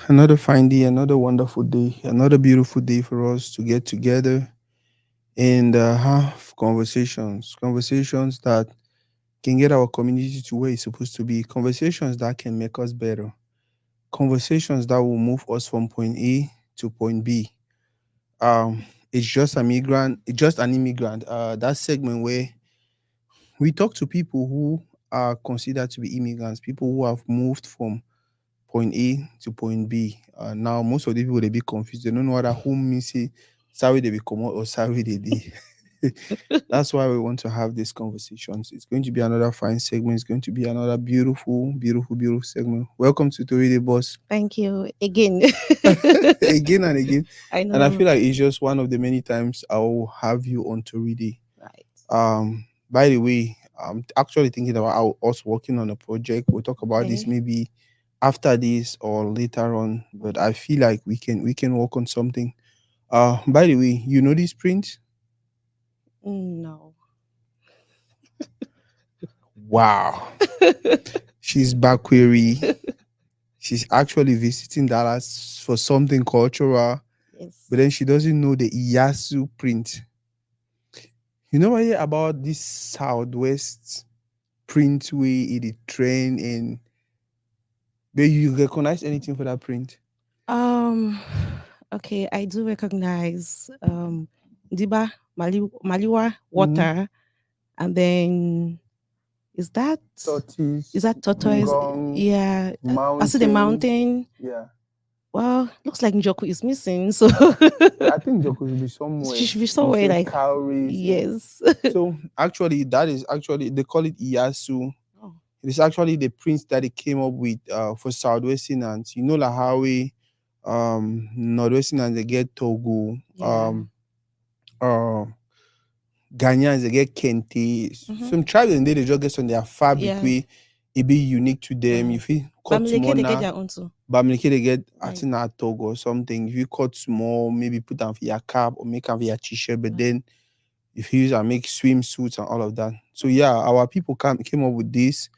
Another fine day, another wonderful day, another beautiful day for us to get together and have conversations that can get our community to where it's supposed to be, conversations that can make us better, conversations that will move us from point A to point B. Um, it's just a migrant, it's just an immigrant. That segment where we talk to people who are considered to be immigrants, people who have moved from point A to point B. Now most of the people they be confused. They don't know whether whom means say sorry they be come out or sorry they did. That's why we want to have these conversations. It's going to be another fine segment. It's going to be another beautiful, beautiful, beautiful segment. Welcome to Tori the Boss. Thank you again. Again and again. I And I feel know. like it's just one of the many times I will have you on Tori. Right. By the way, I'm actually thinking about us working on a project. We'll talk about this Okay. maybe after this or later on. But I feel like we can work on something. By the way, you know this print? No. Wow. She's back query. She's actually visiting Dallas for something cultural, Yes. but then she doesn't know the Iyasu print. You know what about this Southwest print way in the train and do you recognize anything for that print? Um. Okay, I do recognize Diba Maliwa Mm-hmm. water, and then is that is Tortoise, that tortoise? Ngong, Yeah. I see the Mountain. mountain. Yeah. Well, looks like Njoku is missing, so Yeah, I think Joko should be she somewhere. should be You somewhere say like cowries, yeah. yes. So actually, that is actually they call it Iyasu. Oh, It is actually the prince that they came up with for Southwestern ants. You know, like how we Northwestern ants they get Togo, yeah. uh, Ghanaians they get Kente. Mm-hmm. Some tribes and they just get on their fabric Yeah. way. It be unique to them. Right. If you cut Bamileke, they get Mona, their own too. Bamileke they get Right. Atina Togo or something. If you cut small, maybe put them for your cap or make them for your t-shirt. But Right. then if you use and make swimsuits and all of that. So yeah, our people came up with this.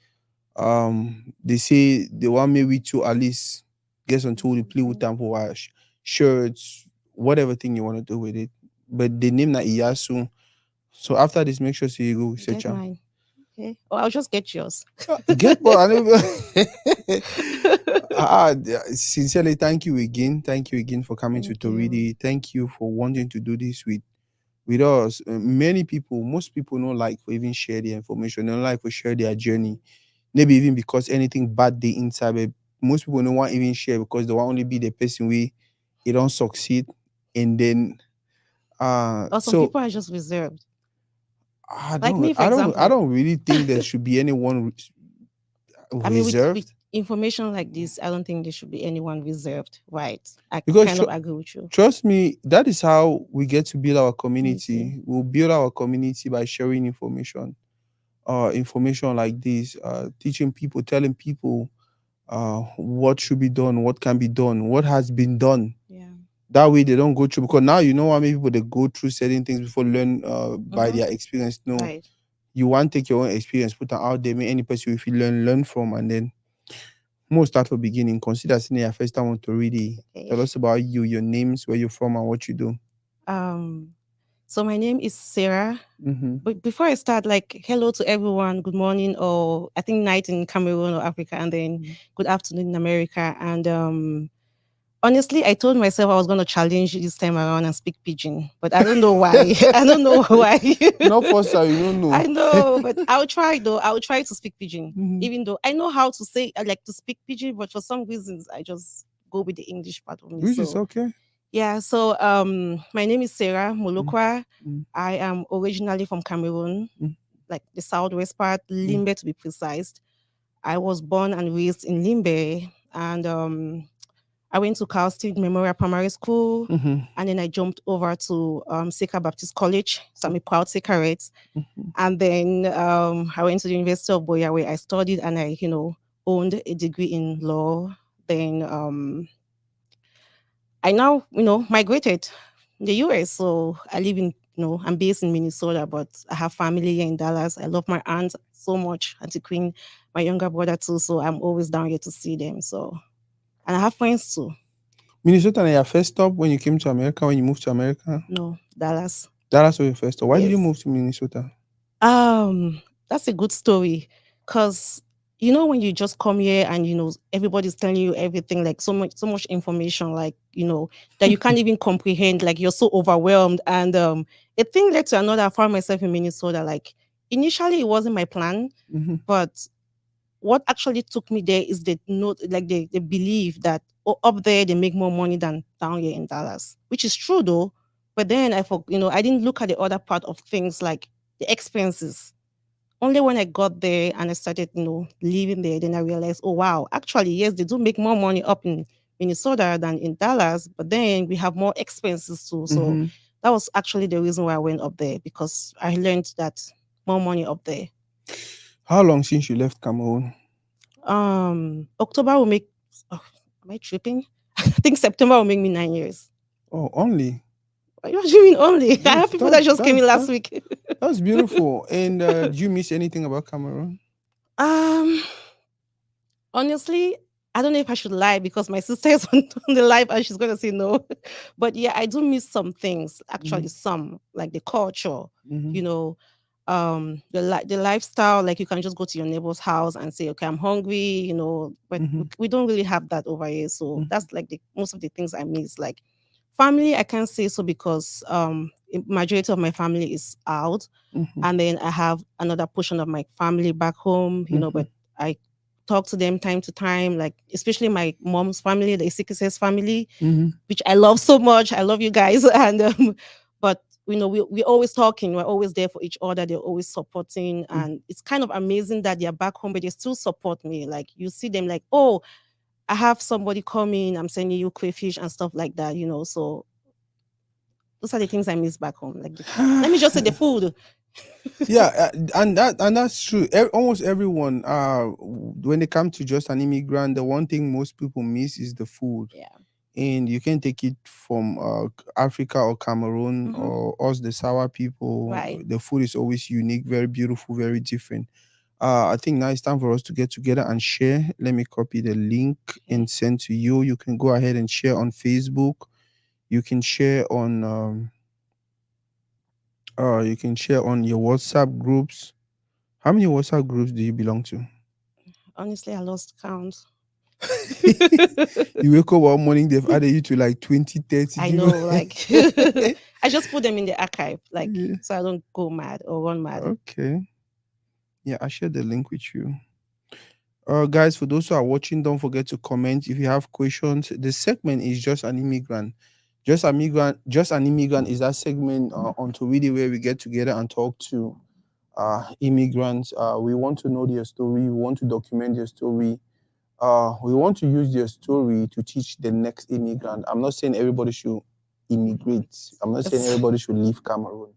They say they want maybe to at least get some tool to play with Mhm. them for shirts, whatever thing you want to do with it. But the name na Iyasu. So after this, make sure so you go search Get them. mine. Okay. Or I'll just get yours. Get but I never sincerely thank you again. Thank you again for coming to Thank you. Toridi. Thank you for wanting to do this with us. Many people, most people don't like to even share their information. They don't like to share their journey. Maybe even because anything bad they inside, but most people don't want even share because they want only be the person we it don't succeed. And then Or some so people are just reserved. I Like don't me, for I don't I example. don't really think there should be anyone I mean, with reserved information like this, I don't think there should be anyone reserved. Right. I because kind of agree with you. trust me, that is how we get to build our Community. community. We'll build our community by sharing information like this, teaching people, telling people what should be done, what can be done, what has been done. Yeah. That way they don't go through because now you know how many people they go through certain things before learn by Mm-hmm. their experience. No, Right. you want to take your own experience, put it out there, make any person if you learn from, and then most start from beginning. Consider seeing your first time on to really Okay. tell us about you, your names, where you're from, and what you do. Um. So my name is Sarah. Mm-hmm. But before I start, like hello to everyone, good morning, or I think night in Cameroon or Africa, and then good afternoon in America. And honestly, I told myself I was going to challenge this time around and speak pidgin, but I don't know why. I don't know why. Not first time, you don't know. I know, but I'll try though. I'll try to speak pidgin, Mhm. even though I know how to say I like to speak pidgin, but for some reasons I just go with the English part of me. Which is So okay. yeah, so my name is Sarah Mm, Molokwa. mm, I am originally from Cameroon, mm, like the southwest part, mm, Limbe to be precise. I was born and raised in Limbe, and I went to Cal State Memorial Primary School, mhm, and then I jumped over to Seka Baptist College. So I'm a proud Sekarite. mhm. And then I went to the University of Boya where I studied and I, owned a degree in law. Then I now, migrated in the US. So I live in, I'm based in Minnesota, but I have family here in Dallas. I love my aunt so much, Auntie Queen, my younger brother too. So I'm always down here to see them. So And I have friends too. Minnesota na your first stop when you came to America, when you moved to America? No, Dallas. Dallas was your first stop. Why did you Yes. move to Minnesota? That's a good story. Cause you know when you just come here and everybody's telling you everything, like so much information, like that you can't even comprehend, like you're so overwhelmed. And a thing led to another. I found myself in Minnesota. Like initially it wasn't my plan, Mm-hmm. but what actually took me there is the note, like the belief that up there they make more money than down here in Dallas, which is true though. But then I didn't look at the other part of things, like the expenses. Only when I got there and I started, living there, then I realized, oh wow, actually, yes, they do make more money up in Minnesota than in Dallas, but then we have more expenses too. So Mm-hmm. that was actually the reason why I went up there, because I learned that more money up there. How long since you left Cameroon? October will make. Oh, am I tripping? I think September will make me 9 years. Oh, only. What do you mean only? I That's have people that that's just came that's in last that's, week. that's beautiful. And do you miss anything about Cameroon? um, Honestly, I don't know if I should lie because my sister is on the live and she's going to say no. But yeah, I do miss some things, Mm-hmm. actually, some like the culture, Mm-hmm. you know, the lifestyle. Like you can just go to your neighbor's house and say, okay, I'm hungry, but Mm-hmm. we don't really have that over here. So Mm-hmm. that's like the most of the things I miss. Like family, I can't say so because majority of my family is out, Mm-hmm. and then I have another portion of my family back home, Mm-hmm. but I talk to them time to time, like especially my mom's family, the Isikis's family, Mm-hmm. which I love so much. I love you guys. And but we're always talking, we're always there for each other, they're always supporting. And it's kind of amazing that they're back home, but they still support me. Like you see them like, oh, I have somebody coming, I'm sending you crayfish and stuff like that, So those are the things I miss back home. Like let me just say the food. Yeah, and that's true. Almost everyone, when they come to just an immigrant, the one thing most people miss is the food. Yeah. And you can take it from Africa or Cameroon Hmm. or us, the Sawa people. Right. The food is always unique, very beautiful, very different. I think now it's time for us to get together and share. Let me copy the link Okay. and send to you. You can go ahead and share on Facebook. You can share on you can share on your WhatsApp groups. How many WhatsApp groups do you belong to? Honestly, I lost count. You wake up one morning, they've added you to like 20, 30 I know, different. like I just put them in the archive, like Yeah. so I don't go mad or run mad. Okay. Yeah, I shared the link with you. Guys, for those who are watching, don't forget to comment if you have questions. The segment is just an immigrant. Just an immigrant is that segment on Twitter where we get together and talk to immigrants. We want to know their story. We want to document their story. We want to use their story to teach the next immigrant. I'm not saying everybody should immigrate. I'm not saying Yes. everybody should leave Cameroon.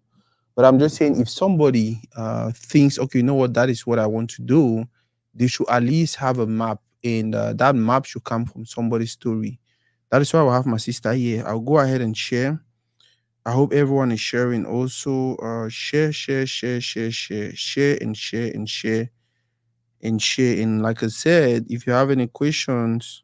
But I'm just saying, if somebody thinks, okay, you know what, that is what I want to do, they should at least have a map, and that map should come from somebody's story. That is why I have my sister here. I'll go ahead and share. I hope everyone is sharing also. Share, share, share, share, share, share, and share, and share, and share. And like I said, if you have any questions,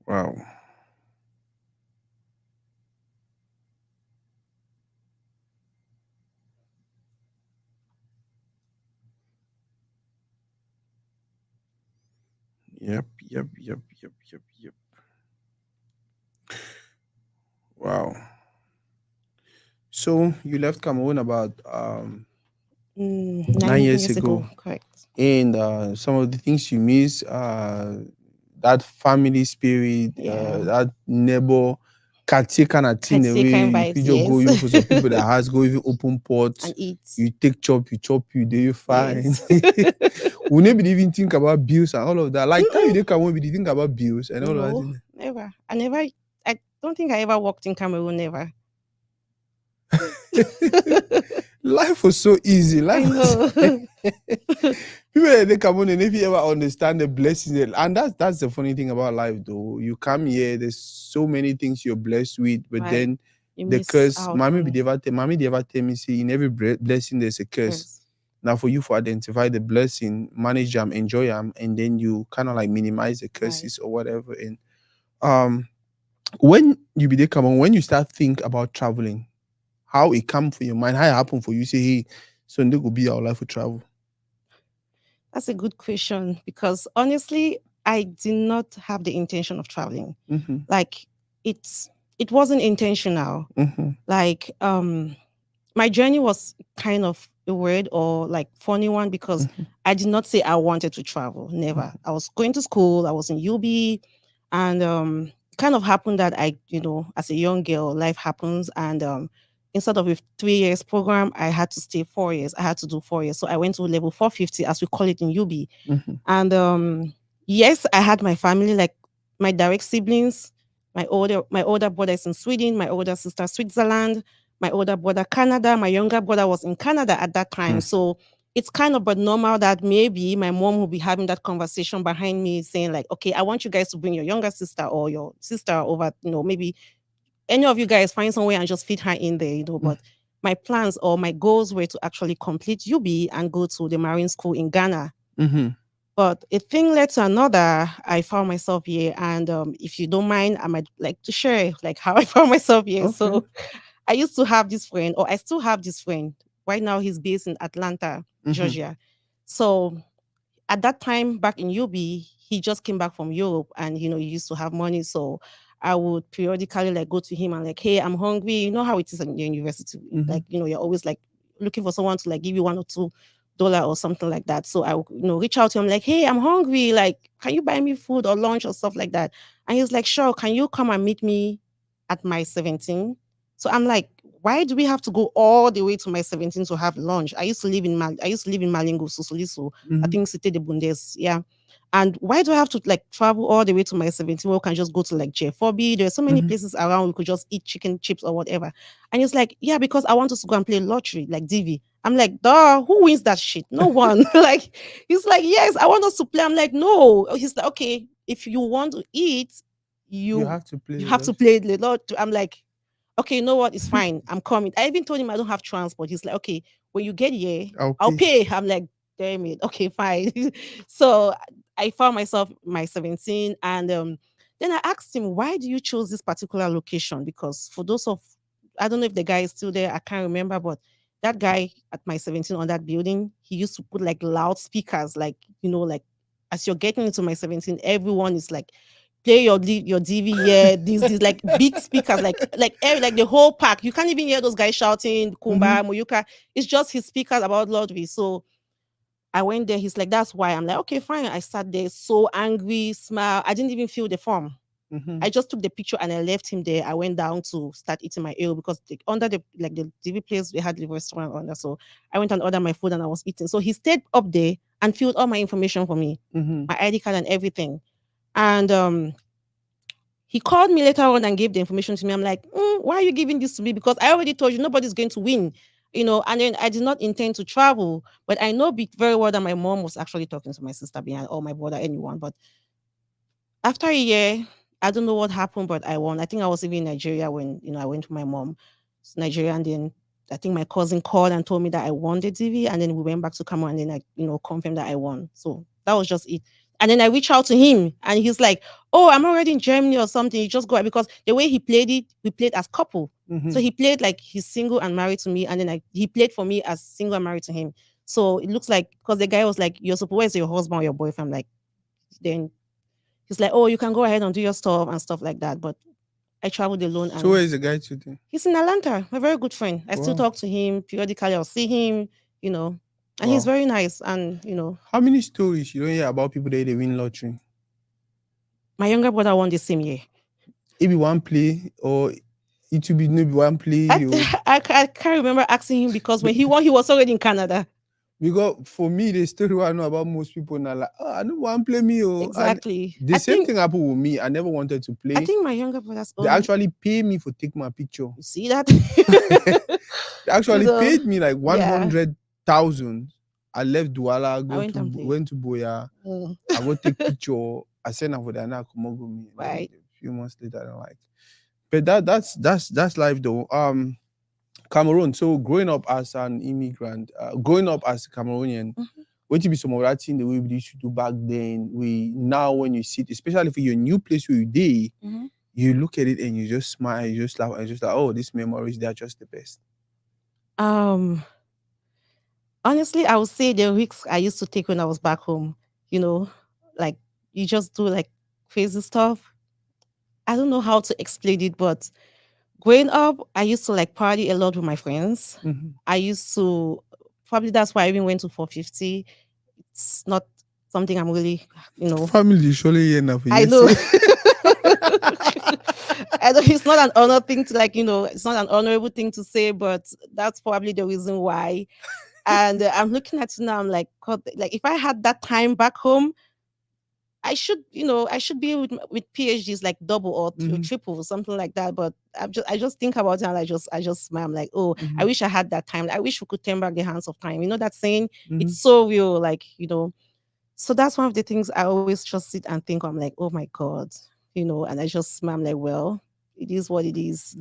wow. Yep, yep, yep, yep, yep, yep. Wow. So you left Cameroon about 9 Nine years years ago, ago, correct. and some of the things you miss, that family spirit, Yeah. that neighbor quartier kind of thing, Can't the say way kind you vibes, fit just go, yes. even for some people that has go even open pot, And eat. you take chop, you chop, you do you fine. Yes. We never even think about bills and all of that. Like time you Mm-mm. dey come, we think about bills and all of that No, thing. never. I don't think I ever walked in Cameroon, never. Life was so easy. I Life was know. people that they come on and if you ever understand the blessings and that's the funny thing about life though. You come here, there's so many things you're blessed with, but Right. then You the miss curse, out on mommy they ever tell me say in every blessing there's a curse. curse. Now for you to identify the blessing, manage them, enjoy them, and then you kind of like minimize the Right. curses or whatever. And um when you be there come on, when you start think about traveling, how it come for your mind, how it happen for you, say, hey, Sunday will be our life for travel. That's a good question because honestly, I did not have the intention of traveling. Mm-hmm. Like it's it wasn't intentional. Mm-hmm. Like my journey was kind of a weird or like funny one because Mm-hmm. I did not say I wanted to travel. Never. I was going to school, I was in UB, and kind of happened that as a young girl, life happens and instead of a 3 years program, I had to stay 4 years. I had to do 4 years. So I went to level 450, as we call it in UB. Mm-hmm. And yes, I had my family, like my direct siblings. My older brother is in Sweden, my older sister Switzerland, my older brother Canada, my younger brother was in Canada at that time. So it's kind of but normal that maybe my mom will be having that conversation behind me saying like, okay, I want you guys to bring your younger sister or your sister over, maybe any of you guys find somewhere and just fit her in there. But my plans or my goals were to actually complete UB and go to the Marine School in Ghana. Mm-hmm. But a thing led to another. I found myself here, and if you don't mind, I might like to share like how I found myself here. Okay. So, I used to have this friend, or I still have this friend. Right now, he's based in Atlanta, Mm-hmm. Georgia. So at that time back in UB, he just came back from Europe and he used to have money. So I would periodically like go to him and like, hey, I'm hungry. You know how it is in the university. Mm-hmm. Like, you're always like looking for someone to like give you $1 or $2 or something like that. So I would, reach out to him like, hey, I'm hungry. Like, can you buy me food or lunch or stuff like that? And he's like, sure, can you come and meet me at my 17? So I'm like, why do we have to go all the way to my 17 to have lunch? I used to live in Malingo, so I Mm-hmm. think Cité de Bundes. Yeah. And why do I have to like travel all the way to my 17? We can just go to like J4B. There's so many Mm-hmm. places around. We could just eat chicken chips or whatever. And it's like, yeah, because I want us to go and play lottery, like DV. I'm like, duh, who wins that shit? No one. Like, he's like, yes, I want us to play. I'm like, no. He's like, okay, if you want to eat, You you have to play you the have to lot. play the lottery. I'm like, okay, you know what? It's fine. I'm coming. I even told him I don't have transport. He's like, okay, when you get here, I'll I'll pay. pay. I'm like, damn it. Okay, fine. So I found myself my 17 and then I asked him, why do you choose this particular location? Because for those of I don't know if the guy is still there, I can't remember, but that guy at my 17 on that building, he used to put like loudspeakers, like, like as you're getting into my 17, everyone is like play your DV, yeah, these like big speakers, like the whole park. You can't even hear those guys shouting Mm-hmm. Kumba, Moyuka. It's just his speakers about Lordby. So I went there. He's like, that's why. I'm like, okay, fine. I sat there so angry, smile. I didn't even fill the form. Mm-hmm. I just took the picture and I left him there. I went down to start eating my ale because under the DV place we had the restaurant under. So I went and ordered my food and I was eating. So he stayed up there and filled all my information for me, Mm-hmm. my ID card and everything. And he called me later on and gave the information to me. I'm like, why are you giving this to me? Because I already told you nobody's going to win, And then I did not intend to travel, but I know very well that my mom was actually talking to my sister behind, or my brother, anyone. But after a year, I don't know what happened, but I won. I think I was even in Nigeria when I went to my mom's Nigeria, and then I think my cousin called and told me that I won the TV, and then we went back to Cameroon, and then I confirmed that I won. So that was just it. And then I reached out to him, and he's like, "Oh, I'm already in Germany or something. You just go," because the way he played it, we played as couple. Mm-hmm. So he played like he's single and married to me, and then he played for me as single and married to him. So it looks like because the guy was like, "You're supposed where's your husband or your boyfriend?" I'm like, then he's like, "Oh, you can go ahead and do your stuff and stuff like that." But I traveled alone, So where and is the guy today? he's in Atlanta. My very good friend. I still Wow. talk to him periodically. I'll see him, you know, and he's Wow. very nice. And How many stories you don't hear about people that they win lottery? my younger brother won the same year. It be one play or it will be maybe one play I, you I can't remember asking him because when he won, he was already in Canada. because for me the story what I know about most people now like I don't want play me and Exactly. the same thing happened with me. I never wanted to I play. think my younger brother's They own. actually pay me for take my picture. You see that? They you actually know, paid me like yeah. 100,000. I left Douala, I went and played. went to Boya. Mm, I go take picture. I send her for the Anna Komogomi. And then right. a few months later, I'm like, but that's life though. Cameroon. So growing up as an immigrant, growing up as a Cameroonian, Mhm, what to be some of that thing the way we used to do back then. We now when you sit, especially for your new place where you day, mhm. you look at it and you just smile, you just laugh, and just like, oh, these memories, they're just the best. Um, Honestly, I would say the risks I used to take when I was back home, you know, like you just do like crazy stuff. I don't know how to explain it, but growing up, I used to like party a lot with my friends. Mhm. I used to probably that's why I even went to 450. It's not something I'm really, you know, Family surely here now for I you know. say. I know it's not an honor thing to like, it's not an honorable thing to say, but that's probably the reason why. And I'm looking at it now, I'm like, God, like if I had that time back home, I should be with PhDs like double or Mhm, triple, something like that. But I just think about it and I just smile. I'm like, oh, I mhm, wish I had that time. I wish we could turn back the hands of time. You know that saying? mhm, It's so real, like So that's one of the things I always just sit and think. I'm like, oh my God, and I just smile. I'm like, well, it is what it is,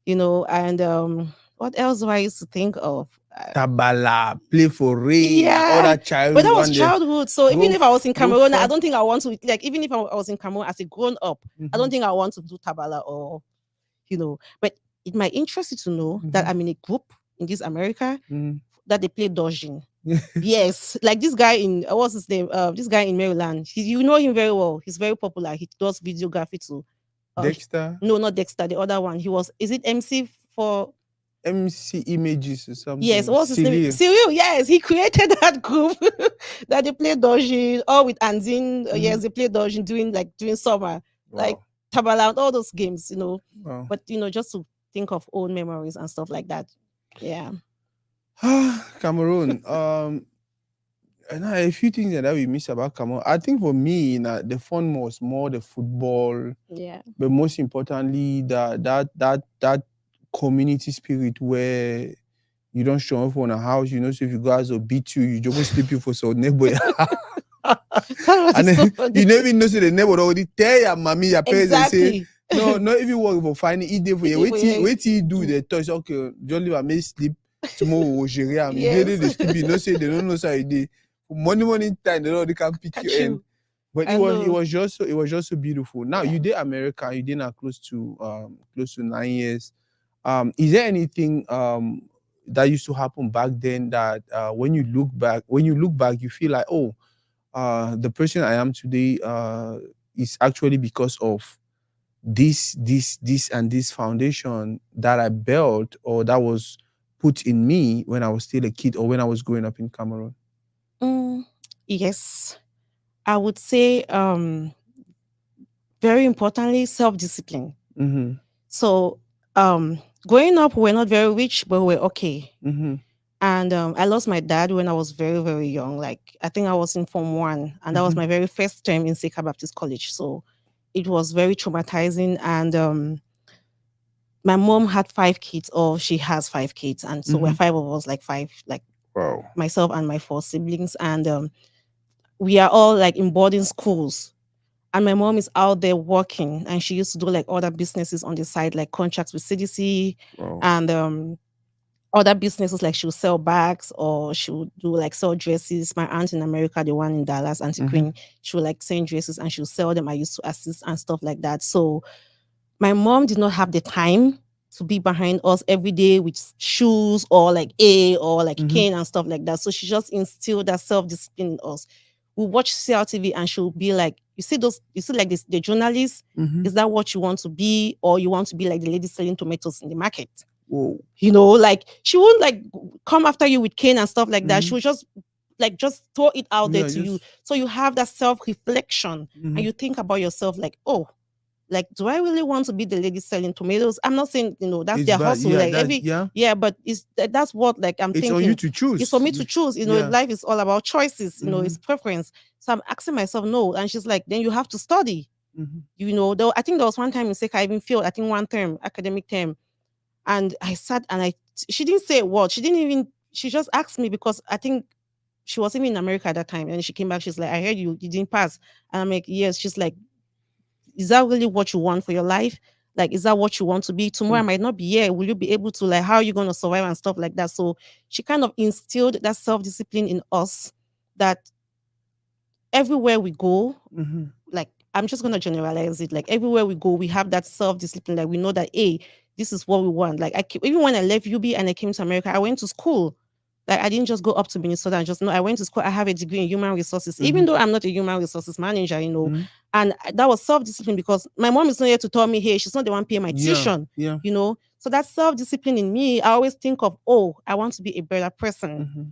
mhm. And what else do I used to think of? Tabala, play for rain, and all Yeah, that but that childhood was one day. childhood. So even if I was in Go Cameroon, I far. don't think I want to like. Even if I was in Cameroon as a grown up, I don't Mhm, think I want to do tabala or But it might interest you to know that mhm, I'm in a group in this America mhm. that they play dodging. Yes, like this guy in what's his name? This guy in Maryland. You know him very well. He's very popular. He does videography too. Dexter, No, not Dexter. The other one. He was. Is it MC for? MC Images or Yes, something. what's his name? Cyril. Cyril, yes, he created that group that they play Dojin, all with Anzin. Yes, Mhm. they play Dojin doing summer, like Wow. Tabala, all those games. Wow. But just to think of old memories and stuff like that. Yeah. Cameroon. And a few things that we miss about Cameroon. I think for me, the fun was more the football, Yeah. but most importantly, that community spirit where you don't show up on a house. So if you guys will beat you, you just go sleep you for some neighbor. That was And so then funny. you never even know say the neighbor already tell your mommy, your parents, and say, Exactly. no, not even work for finding it there for It you. did for you. Wait till you do Mm. the touch. Okay, just leave and make sleep. Tomorrow we'll share am. You did Yes. the sleep, say they don't know so you did. Morning time, they already can pick you Catch in. you. But I know. it was just so beautiful. Now Yeah. you did America, you did now close to 9 years. Is there anything that used to happen back then that when you look back, you feel like, oh, the person I am today is actually because of this, and this foundation that I built or that was put in me when I was still a kid or when I was growing up in Cameroon. Mm, yes. I would say very importantly, self-discipline. Mm-hmm. So, growing up, we're not very rich, but we're okay. Mm-hmm. And I lost my dad when I was very, very young. Like, I think I was in Form 1, and that was Mm-hmm. my very first term in Seka Baptist College. So, it was very traumatizing. And my mom had 5 kids, or she has 5 kids. And so, we're Mm-hmm. five of us, like five, like Wow. myself and my 4 siblings. And we are all like in boarding schools. And my mom is out there working, and she used to do like other businesses on the side, like contracts with CDC Wow. and other businesses, like she would sell bags or she would do like sell dresses. My aunt in America, the one in Dallas, Auntie Mm-hmm. Queen, she would like send dresses and she would sell them. I used to assist and stuff like that. So my mom did not have the time to be behind us every day with shoes or like a or like Mm-hmm. cane and stuff like that. So she just instilled that self-discipline in us. We watch CRTV and she'll be like, you see like this, the journalists, Mm-hmm. is that what you want to be? Or you want to be like the lady selling tomatoes in the market? Whoa. Like she won't like come after you with cane and stuff like that. Mm-hmm. She will just throw it out there Yeah, to you. just So you have that self-reflection mm-hmm. and you think about yourself like, oh, like, do I really want to be the lady selling tomatoes? I'm not saying, that's It's their bad. hustle. Yeah, Like that yeah. yeah, but that's what like I'm It's on you thinking. to It's for choose. me to choose. Yeah. Life is all about choices, Mm-hmm. it's preference. So I'm asking myself, no. And she's like, then you have to study. Mm-hmm. Though I think there was one time in Seka I even failed, I think one term, academic term. And I sat and she didn't say a word. She didn't even, she just asked me because I think she was even in America at that time. And she came back, she's like, I heard you didn't pass. And I'm like, yes. She's like, is that really what you want for your life? Like, is that what you want to be? Tomorrow I Mm. might not be here. Will you be able to, like, how are you going to survive and stuff like that? So she kind of instilled that self-discipline in us that everywhere we go, Mm-hmm. like I'm just gonna generalize it. Like everywhere we go, we have that self-discipline. Like we know that hey, this is what we want. Like even when I left UB and I came to America, I went to school. Like I didn't just go up to Minnesota and just know I went to school. I have a degree in human resources, Mm-hmm. even though I'm not a human resources manager, Mm-hmm. And that was self-discipline because my mom is not here to tell me, hey, she's not the one paying my Yeah. tuition, Yeah. So that self-discipline in me, I always think of, oh, I want to be a better person. Mm-hmm.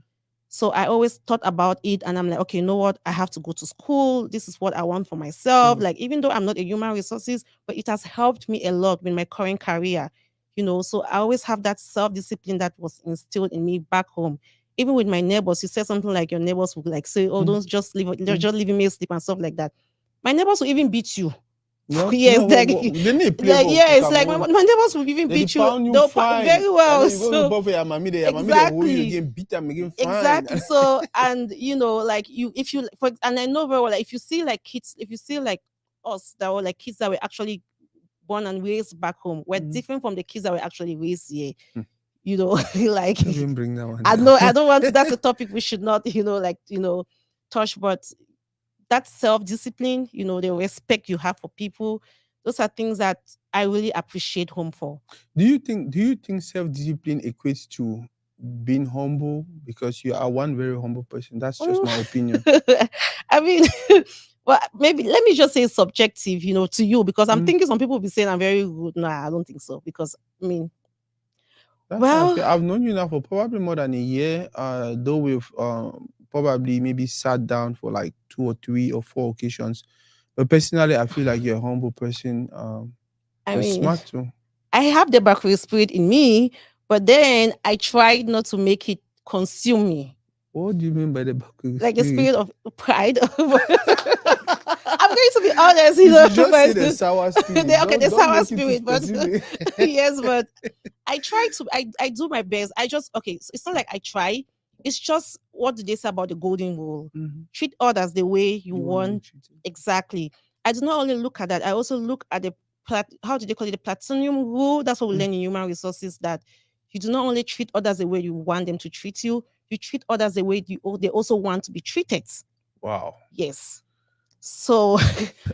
So I always thought about it and I'm like, okay, you know what? I have to go to school. This is what I want for myself. So Like, even though I'm not a human resources, but it has helped me a lot with my current career. So I always have that self-discipline that was instilled in me back home. Even with my neighbors, you said something like your neighbors would like say, oh, mm, don't just leave, they're mm. just leaving me asleep and stuff like that. My neighbors will even beat you. Yeah. Yes, No, like, they need play like for yes, like my, Cameroon. my neighbors will even They beat you. pound you They'll fine. very And then well. you go to So ball for your mommy, your mommy they hold you exactly. again, beat them again, fine. Exactly. So, and like you, if you, and I know very well, like if you see like kids, if you see like us that were like kids that were actually born and raised back home, we're Mm. different from the kids that were actually raised here. You know, like Don't even bring that one I down. know I don't want to, that's a topic we should not, touch, but that self-discipline, the respect you have for people, those are things that I really appreciate home for. Do you think self-discipline equates to being humble? Because you are one very humble person. That's just Mm. my opinion. I mean, well, maybe let me just say subjective, to you, because I'm Mm. thinking some people will be saying I'm very rude. No, I don't think so. Because I mean, That's how I well, feel. I've known you now for probably more than a year. Though we've probably maybe sat down for like 2 or 3 or 4 occasions. But personally, I feel like you're a humble person. I You're mean, smart too. I have the Bakri spirit in me, but then I tried not to make it consume me, What do you mean by the Baku like a spirit? spirit of pride. I'm going to be honest, You should just say but the sour spirit. okay, Don't the don't sour make it too spirit, but specific. yes, but I try to, I do my best. I just, okay, so it's not like I try. It's just, what do they say about the golden rule? Mhm. Treat others the way you You want to be want. treated. Exactly. I do not only look at that. I also look at how do they call it? The platinum rule. That's what we Mm. learn in human resources, that you do not only treat others the way you want them to treat you, you treat others the way they also want to be treated. Wow. Yes. So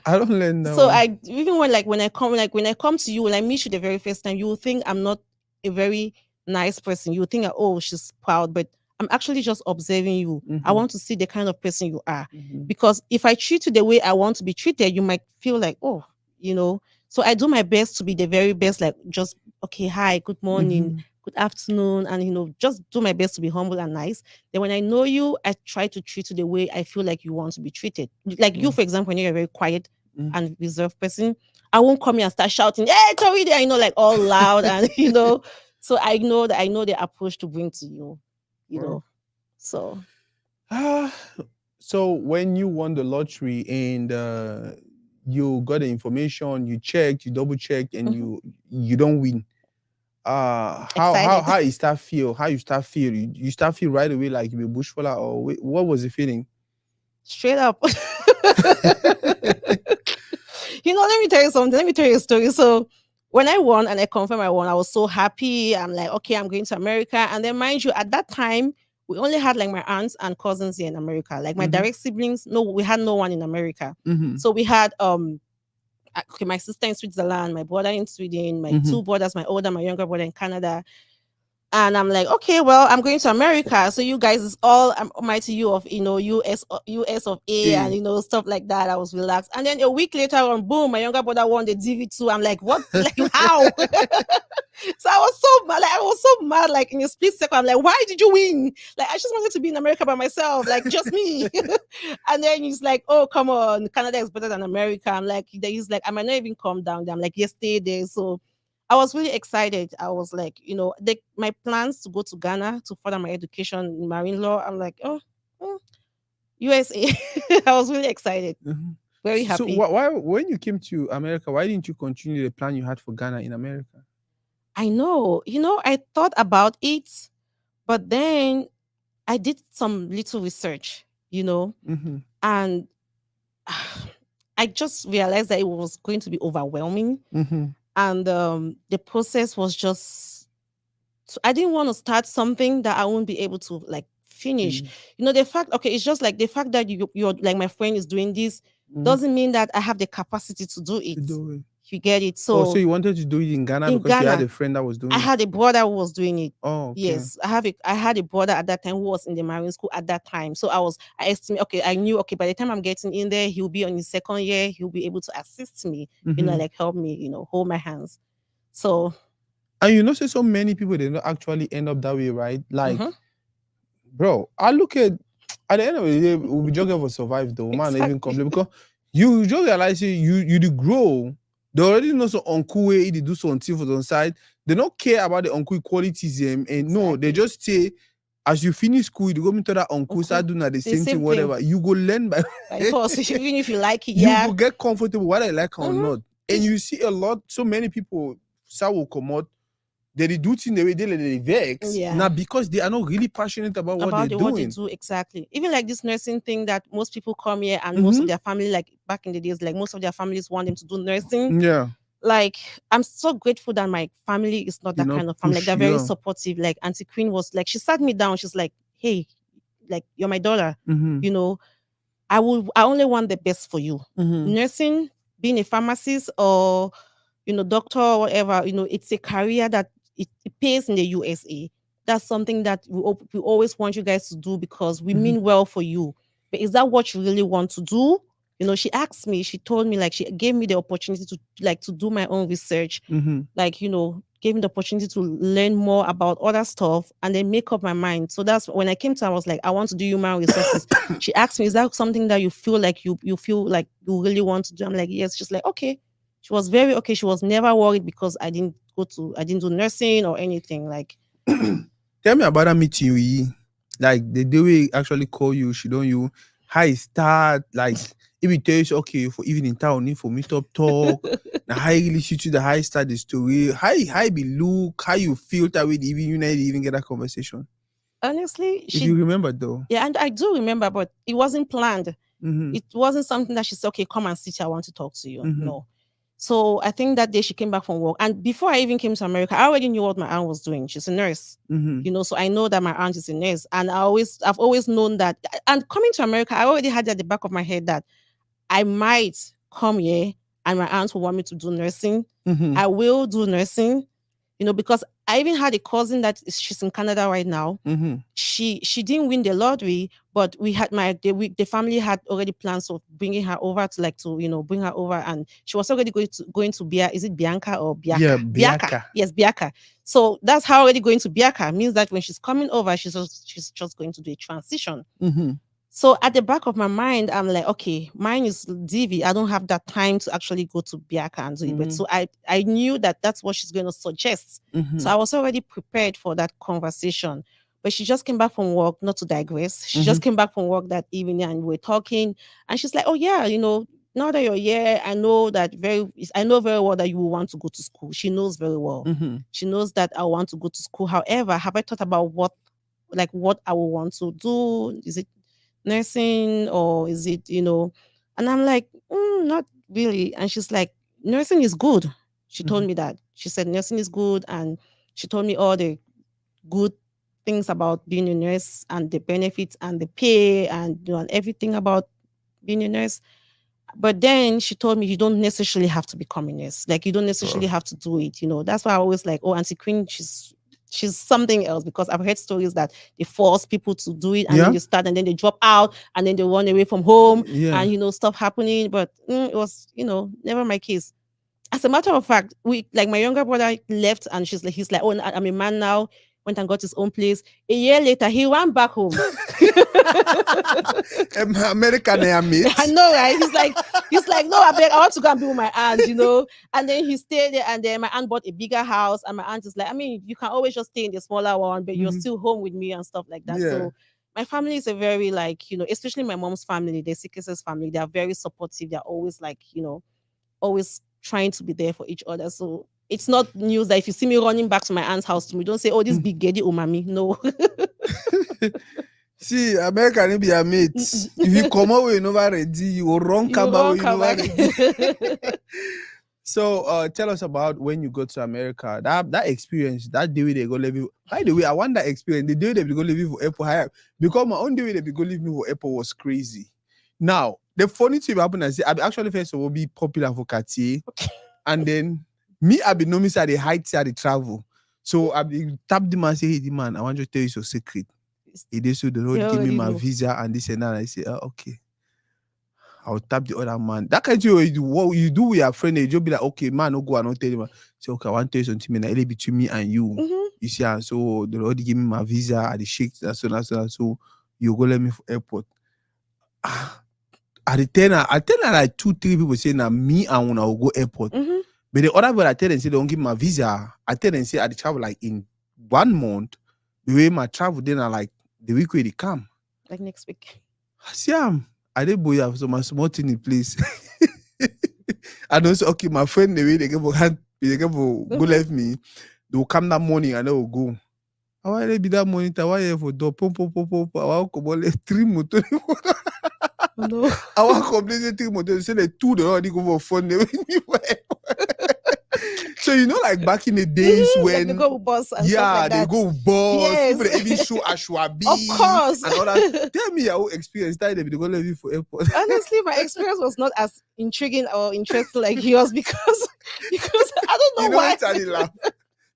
I don't learn that so one. I, even when I come to you, when I meet you the very first time, you will think I'm not a very nice person. You will think, oh, she's proud, but I'm actually just observing you. I Mhm. want to see the kind of person you are. Mhm. Because if I treat you the way I want to be treated, you might feel like, oh, you know. So I do my best to be the very best, like just okay, hi, good morning, Mhm. good afternoon, and just do my best to be humble and nice. Then when I know you, I try to treat you the way I feel like you want to be treated. Like you, Wow. for example, when you're a very quiet Mm. and reserved person, I won't come here and start shouting, hey, Tori there, like all loud and So I know the approach to bring to you, you Wow. know. So Ah, so when you won the lottery and you got the information, you checked, you double checked, and mhm, you don't win. How excited. how you start feel? How you start feel? You start feel right away like you be bushfalla, or what was the feeling? Straight up. Let me tell you something. Let me tell you a story. So when I won and I confirmed I won, I was so happy. I'm like, okay, I'm going to America. And then mind you, at that time, we only had like my aunts and cousins here in America. Like my Mhm. direct siblings, no, we had no one in America. Mhm. So we had okay, my sister in Switzerland, my brother in Sweden, my Mhm. two brothers, my older, my younger brother in Canada. And I'm like, okay, well, I'm going to America. So you guys is all almighty you of, US of A and, Eh. stuff like that. I was relaxed. And then a week later on, boom, my younger brother won the DV2. I'm like, what? Like, how? So I was so mad. Like, I was so mad. Like, in a split second, I'm like, why did you win? Like, I just wanted to be in America by myself, like, just me. And then he's like, oh, come on. Canada is better than America. I'm like, he's like, I might not even come down there. I'm like, yes, stay there. So I was really excited. I was like, my plans to go to Ghana to further my education in marine law. I'm like, oh, USA. I was really excited, Mhm. very So happy. why when you came to America, why didn't you continue the plan you had for Ghana in America? I know, I thought about it, but then I did some little research, Mm-hmm. and I just realized that it was going to be overwhelming, Mm-hmm. and the process was just. So I didn't want to start something that I won't be able to like finish. Finish. The fact, okay, it's just like the fact that you're like my friend is doing this Mm-hmm. doesn't mean that I have the capacity to do To it. do it. You get it? Oh, so So you wanted to do it in Ghana in because you had Ghana, a friend that was I doing it? had a brother who was doing it. Oh, okay. Yes, I had a brother at that time who was in the marine school at that time. So I estimate, okay, I knew, okay, by the time I'm getting in there, he'll be on his second year, he'll be able to assist me, Mm-hmm. like help me, hold my hands. So And you know, say so many people they don't actually end up that way, right? Like, mhm, bro, I look at the end of the day, we'll be jogging for survive though. Man, even exactly. complain because you just realize you do grow. They already know so uncle way they do something for the side. They don't care about the uncle qualities and no, they Exactly. just say as you finish school, you go into that uncle, Uncle, start doing that the the same thing, same thing whatever. You go learn by by force, even if you like it, you yeah. go get comfortable whether you like or Mm-hmm. not. And It's you see a lot, so many people that will come out, they do things the way they vex. yeah. Now because they are not really passionate about what they're About what they doing. do exactly. Even like this nursing thing that most people come here and most Mm-hmm. of their family, like back in the days, like most of their families want them to do nursing. Yeah. Like I'm so grateful that my family is not Did that not kind of family. Like push they're very you. supportive. Like Auntie Queen was like, she sat me down. She's like, hey, like you're my daughter. Mm-hmm. You know, I only want the best for you. Mm-hmm. Nursing, being a pharmacist or doctor or whatever, it's a career that it pays in the USA. That's something that we always want you guys to do because we Mm-hmm. mean well for you. But is that what you really want to do? She asked me, she told me, like, she gave me the opportunity to like to do my own research, Mm-hmm. like, gave me the opportunity to learn more about other stuff and then make up my mind. So that's when I came to her, I was like, I want to do human resources. She asked me, is that something that you feel like you feel like you really want to do? I'm like, yes. She's like, okay. She was very okay. She was never worried because I didn't do nursing or anything. Like, Tell me about that meeting we like the day we actually call you, she don't you how it start, like if it tells you okay for even in town need for meet up talk. Now how you really shoot you the how you start the story, how you be look, how you feel that way even you not even get that conversation. honestly, If you she remember though. yeah, and I do remember, but it wasn't planned. Mm-hmm. It wasn't something that she said, okay, come and sit here. I want to talk to you. Mm-hmm. No. So I think that day she came back from work. And before I even came to America, I already knew what my aunt was doing. She's a nurse. Mm-hmm. So I know that my aunt is a nurse. And I've always known that. And coming to America, I already had at the back of my head that I might come here and my aunt will want me to do nursing. Mm-hmm. I will do nursing, because I even had a cousin she's in Canada right now. Mm-hmm. She didn't win the lottery, but we had the family had already plans of bringing her over to like to bring her over, and she was already going to is it Bianca or Yeah, Biaka? Biaka. Yes, Biaka. So that's how already going to Biaka means that when she's coming over, she's just going to do a transition. Mm-hmm. So at the back of my mind, I'm like, okay, mine is DV. I don't have that time to actually go to Biaka and do it. But Mm-hmm. so I knew that that's what she's going to suggest. Mm-hmm. So I was already prepared for that conversation. But she just came back from work, not to digress. She Mm-hmm. just came back from work that evening and we're talking. And she's like, oh, yeah, now that you're here, I know very well that you will want to go to school. She knows very well. Mm-hmm. She knows that I want to go to school. However, have I thought about what I will want to do? Is it nursing or is it, and I'm like, not really. And she's like, nursing is good. She Mm-hmm. told me that. She said nursing is good. And she told me all the good things about being a nurse and the benefits and the pay and, and everything about being a nurse. But then she told me you don't necessarily have to become a nurse. Like you don't necessarily Oh. have to do it. That's why I always like, oh, Auntie Queen, she's something else because I've heard stories that they force people to do it and then Yeah? they start and then they drop out and then they run away from home Yeah. and stuff happening. But it was, never my case. As a matter of fact, we like my younger brother left and he's like, oh, I'm a man now. Went and got his own place. A year later, he went back home. American I I mate. know, right? He's like, no, I want to go and be with my aunt. And then he stayed there, and then my aunt bought a bigger house, and my aunt is like, I mean, you can always just stay in the smaller one, but you're Mm-hmm. still home with me and stuff like that. Yeah. So my family is a very like, especially my mom's family, the Sikhis's family, they are very supportive. They're always like, always trying to be there for each other. So it's not news that if you see me running back to my aunt's house to me, don't say, oh, this Mm. big gedi umami. No. See, America no be your mate. If you come out with you never ready, you will run You come back won't with you come never back. ready. So tell us about when you go to America. That experience, that day they go leave you. By the way, I want that experience. The day they go leave you for airport higher. Because my own day they go leave me for airport was crazy. Now, the funny thing happened is I actually first of all be popular for Cartier. And then me, I be know me say the height say the travel. So I be tap the man say, hey the man, I want you to tell you your secret. He did so the They road give me already my know. visa and this and that. I say, oh, okay. I'll tap the other man. That kind of thing what you do with your friend, you just be like, okay, man, no go and not tell him. Say, okay, I want to tell you something, man. It's between me and you. Mm-hmm. You see, and so they already give me my visa at the shake, so you go let me for airport. At the ten, I tell her like 2-3 people saying that me and when I will go airport. Mm-hmm. But the other people I tell them say they don't give me my visa. I tell them say I travel like in 1 month. The way my travel then I like the week where they come. Like next week. I see I did boy have so my small thing in place. And also, okay, my friend the way they give hand, they give go left me. They will come that morning and they will go. I want to be that morning. I want for door pop. I want to come 3 motor. Oh, no. I want completely 3 motor. Say the 2 they already go for fun. They so you know, like back in the days when like they go with bus and stuff like they that. go boss. Yes. People they even show Ashwabi. Of course. And all that. Tell me your experience. That they go leave you for airport. Honestly, my experience was not as intriguing or interesting like yours because I don't know You know why. what I laugh?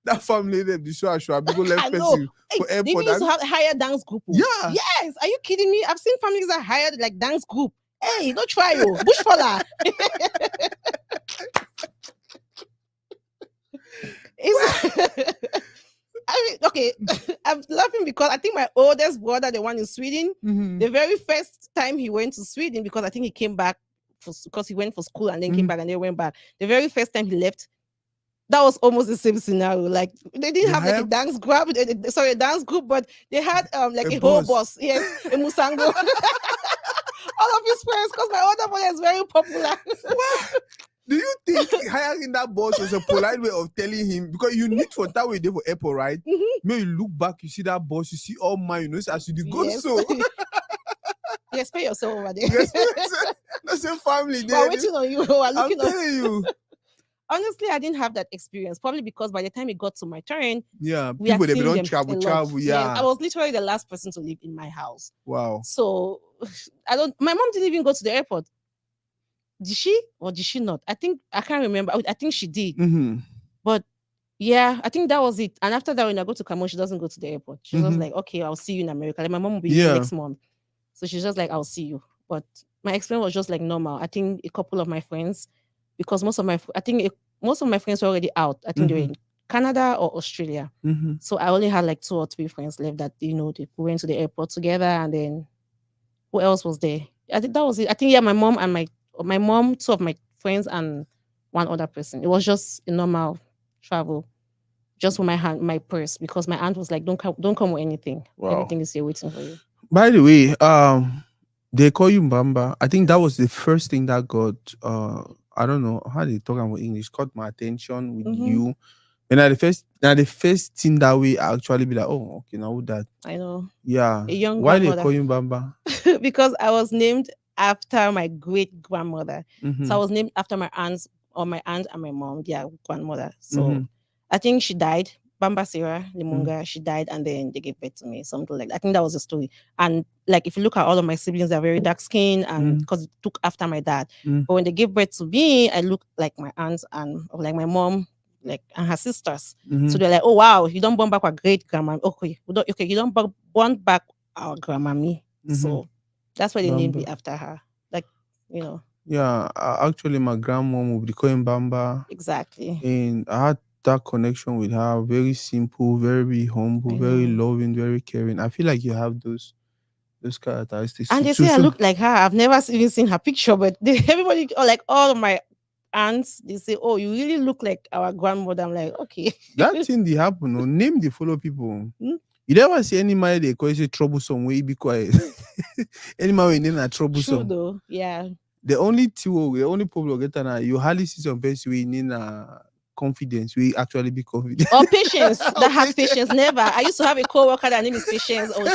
That family them the show Ashwabi go left I know. person Hey, for they even airport. used to have higher dance group. Yeah. Yes. Are you kidding me? I've seen families that hired like dance group. Hey, don't try you. Bush fella. I mean, okay, I'm laughing because I think my oldest brother, the one in Sweden, the very first time he went to Sweden, because I think he came back because he went for school and then came back and then went back. The very first time he left, that was almost the same scenario. Like they didn't have like a dance group, a dance group, but they had like a whole bus. Yes, a musango. All of his friends, because my older brother is very popular. Do you think hiring that boss was a polite way of telling him? Because you need for that way there for airport, right? When you look back, you see that boss, you see all mine, you know, as you go so. Yes, pay yourself over there. Yes, that's a family there. We're waiting on you. We're looking I'm telling you. Honestly, I didn't have that experience. Probably because by the time it got to my turn, we people they don't travel. Yeah, I was literally the last person to live in my house. Wow. So my mom didn't even go to the airport. Did she or did she not? I can't remember. I think she did. But yeah, I think that was it. And after that, when I go to Cameroon, she doesn't go to the airport. She's just like, okay, I'll see you in America. Like my mom will be here next month. So she's just like, I'll see you. But my experience was just like normal. I think a couple of my friends, because most of my friends were already out. I think they were in Canada or Australia. So I only had like 2 or 3 friends left that, they went to the airport together. And then who else was there? I think that was it. I think, my mom and my mom, 2 of my friends, and 1 other person. It was just a normal travel, just with my purse, because my aunt was like, don't come with anything. Wow. Everything is here waiting for you. By the way, they call you Mbamba. I think that was the first thing that got I don't know how they talk about English, caught my attention with you. And the first thing that we actually be like, oh, okay, now that. I know. Yeah. A young Why grandmother. they call you Mbamba? Because I was named after my great grandmother. So I was named after my aunt and my mom, their grandmother. So I think she died. Bamba Sarah Limunga, she died, and then they gave birth to me, something like that. I think that was the story. And like, if you look at all of my siblings, they're very dark skinned, and because it took after my dad. But when they gave birth to me, I look like my aunts and like my mom, like, and her sisters. So they're like, oh wow, you don't born back our great grandma. Okay, you don't born back our grandma me. So that's why they named me after her. Like, Yeah, actually, my grandmom would be calling Bamba. Exactly. And I had that connection with her. Very simple, very humble, very loving, very caring. I feel like you have those characteristics. And they say I look like her. I've never even seen her picture, but everybody, or like all of my aunts, they say, oh, you really look like our grandmother. I'm like, okay. That thing they happen. No? Name the follow people. You never see any man they call you troublesome way, be quiet. Any man we name are troublesome. True though, yeah. The only problem get now, you hardly see some person we name confidence. We actually be confident. Or patience Oh, that has patient. patience. Never. I used to have a coworker that name is Patience. Oh,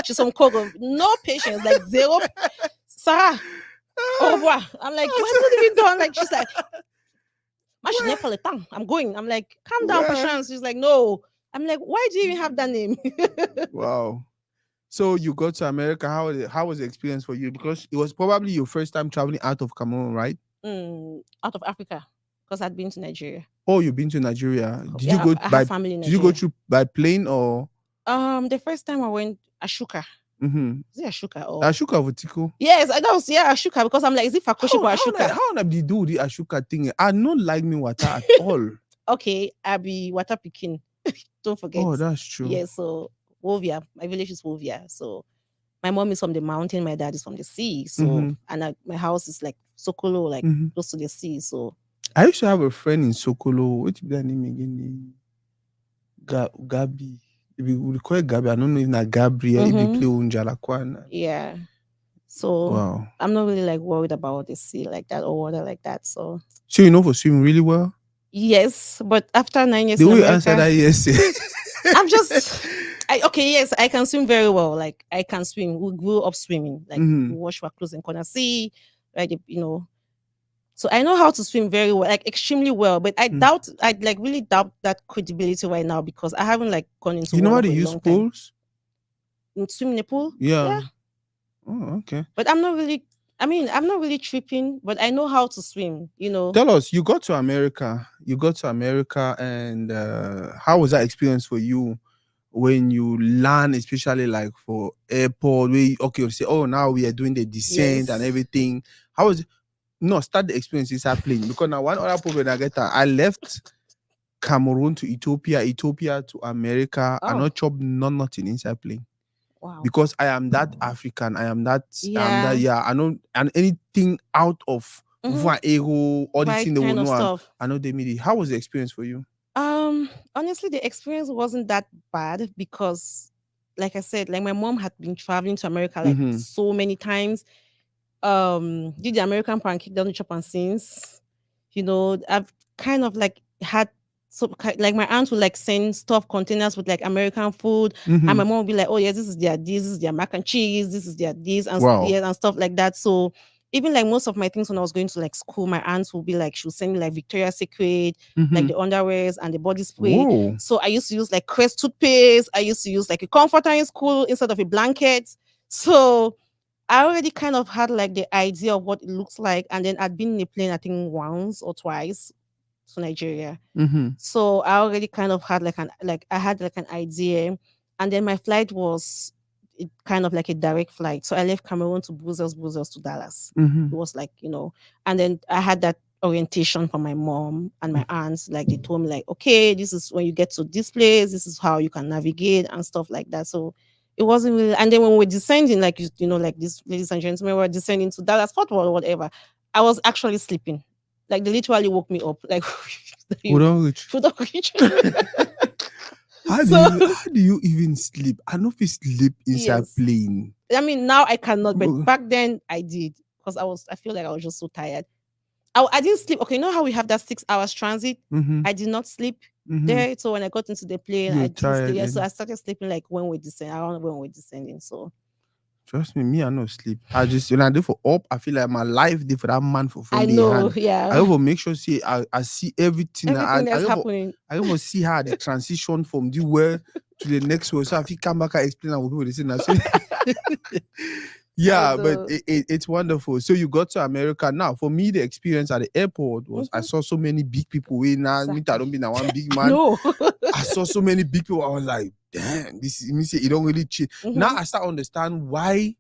she's from Congo. No patience, like zero. Sarah, au revoir. I'm like, why not even done? Like she's like, moi je n'ai Well, pas le temps. I'm going. I'm like, calm down, well, Patience. She's like, no. I'm like, why do you even have that name? wow. So you got to America. How was the experience for you? Because it was probably your first time traveling out of Cameroon, right? Out of Africa, because I'd been to Nigeria. Oh, you've been to Nigeria. Did you Yeah, go I by? have family in Did you go Nigeria. through by plane or? The first time I went Ashuka. Mm-hmm. Is it Ashuka or Ashuka Votiko. yes, I know. Yeah, Ashuka because I'm like, is it Fakoship or Ashuka? How na be do the Ashuka thing? I not like me water at all. Okay, Abi Wata Pikin. Don't forget. Oh, that's true. Yeah, so Wovia. My village is Wovia. So my mom is from the mountain, my dad is from the sea. So Mm-hmm. and my house is like Sokolo, like Mm-hmm. close to the sea. So I used to have a friend in Sokolo. What's that name again? Gabi. We call it Gabi. I don't know if na Gabriel. If they play Unjalakwan. yeah. So Wow. I'm not really like worried about the sea like that or water like that. So So you know for swimming really well. yes, but after 9 years The in way you answer America, that, yes. I'm just okay, yes, I can swim very well. Like I can swim. We grew up swimming. Like Mm-hmm. we wash our clothes in corner sea, right? So I know how to swim very well, like extremely well. But I like really doubt that credibility right now because I haven't like gone into You know how water to for a use long time. poles? Swim in the pool, Yeah. yeah. Oh, okay. But I'm not really. I mean, I'm not really tripping, but I know how to swim. Tell us, you got to America. You got to America, and how was that experience for you when you land, especially like for airport? Okay, you say, oh, now we are doing the descent and Yes. everything. How was it? No, start the experience inside plane because now one other problem I get, I left Cameroon to Ethiopia, Ethiopia to America, and Oh, not chop nothing inside plane. wow. Because I am that African. Yeah. Yeah. I know, and anything out of Mm-hmm. ego, all the thing Right they will kind of know, stuff. I know they made it. How was the experience for you? Honestly, the experience wasn't that bad because, like I said, like my mom had been traveling to America like Mm-hmm. so many times. Did the American pancake down the chop and since, I've kind of like had like my aunt would like send stuff containers with like American food, and Mm-hmm. my mom would be like, oh yes, this is their mac and cheese, this is their this and Wow. yeah and stuff like that. So even like most of my things when I was going to like school, my aunts would be like, she would send me like Victoria's Secret, Mm-hmm. like the underwears and the body spray. Whoa. So I used to use like Crest toothpaste. I used to use like a comforter in school instead of a blanket. So I already kind of had like the idea of what it looks like, and then I'd been in a plane I think once or twice to Nigeria. Mm-hmm. So I already kind of had I had like an idea, and then my flight was kind of like a direct flight. So I left Cameroon to Brussels, Brussels to Dallas. Mm-hmm. It was like and then I had that orientation from my mom and my aunts. Like they told me like, okay, this is when you get to this place, this is how you can navigate and stuff like that. So it wasn't really. And then when we're descending, like like this, ladies and gentlemen, we're descending to Dallas Fort Worth or whatever. I was actually sleeping. Like they literally woke me up. Like Hold on, Rich. food of kitchen. How do So you even sleep? I know if you sleep inside yes. plane. I mean now I cannot, but Oh, back then I did because I feel like I was just so tired. I didn't sleep. Okay, you know how we have that 6 hours transit? mm-hmm. I did not sleep Mm-hmm. there. So when I got into the plane, You're I didn't sleep. tired Yeah, so and I started sleeping like when we're descending, around when we're descending. So trust me, I no sleep. I just when I do for up, I feel like my life did for that man for I phone day know, hand. I yeah. will make sure see I see everything Everything and that's happening. I will see how the transition from the word to the next word. So if you come back and explain what people they say now. So I yeah, but know. it's wonderful. So you got to America. Now, for me, the experience at the airport was I Mhm. saw so many big people. We now me I Exactly. don't be now one big I man. know. I saw so many big people. I was like, damn, this is me say it don't really change. Now Mhm. I start understand why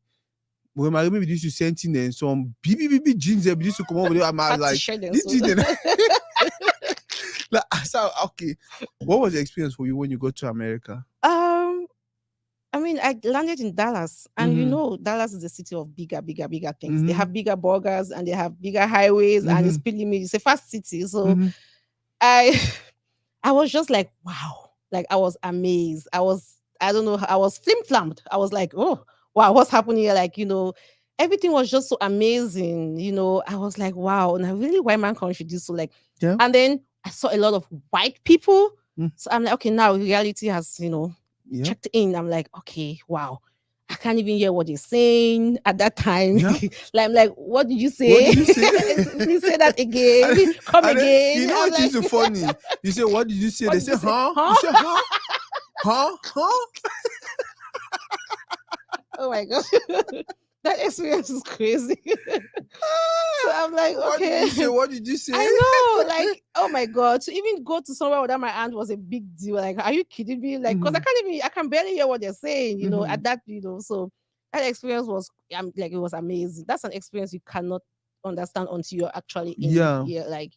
when my maybe used to send in some BB jeans they used to come over there. I'm Had to like, share them this so. jeans. Like, I saw, okay. What was the experience for you when you got to America? I mean, I landed in Dallas, and Mm-hmm. Dallas is a city of bigger, bigger, bigger things. They Mm-hmm. have bigger burgers and they have bigger highways, and Mm-hmm. it's speed limit. It's a fast city. So Mm-hmm. I, I was just like, wow, like I was amazed. I don't know, I was flim flammed. I was like, oh, wow, what's happening here? Like, everything was just so amazing. I was like, wow, and I really white man country this so like, Yeah. and then I saw a lot of white people. Mm. So I'm like, okay, now reality has, Yep. checked in. I'm like, okay, wow. I can't even hear what they're saying at that time. Yep. Like I'm like, what did you What say? did you say? Please say that again. and, Come and then again. you know I'm what is like, so funny? You say, what did you say? what They did say, you say? huh? You Huh? say, huh? Huh? Huh? Oh my god. That experience is crazy. So I'm like, What did okay. you say? What did you say? I know, like, oh my god, to even go to somewhere without my aunt was a big deal. Like, are you kidding me? Like, because Mm-hmm. I can barely hear what they're saying, Mm-hmm. at that, so that experience was, like, it was amazing. That's an experience you cannot understand until you're actually in Yeah. here, like,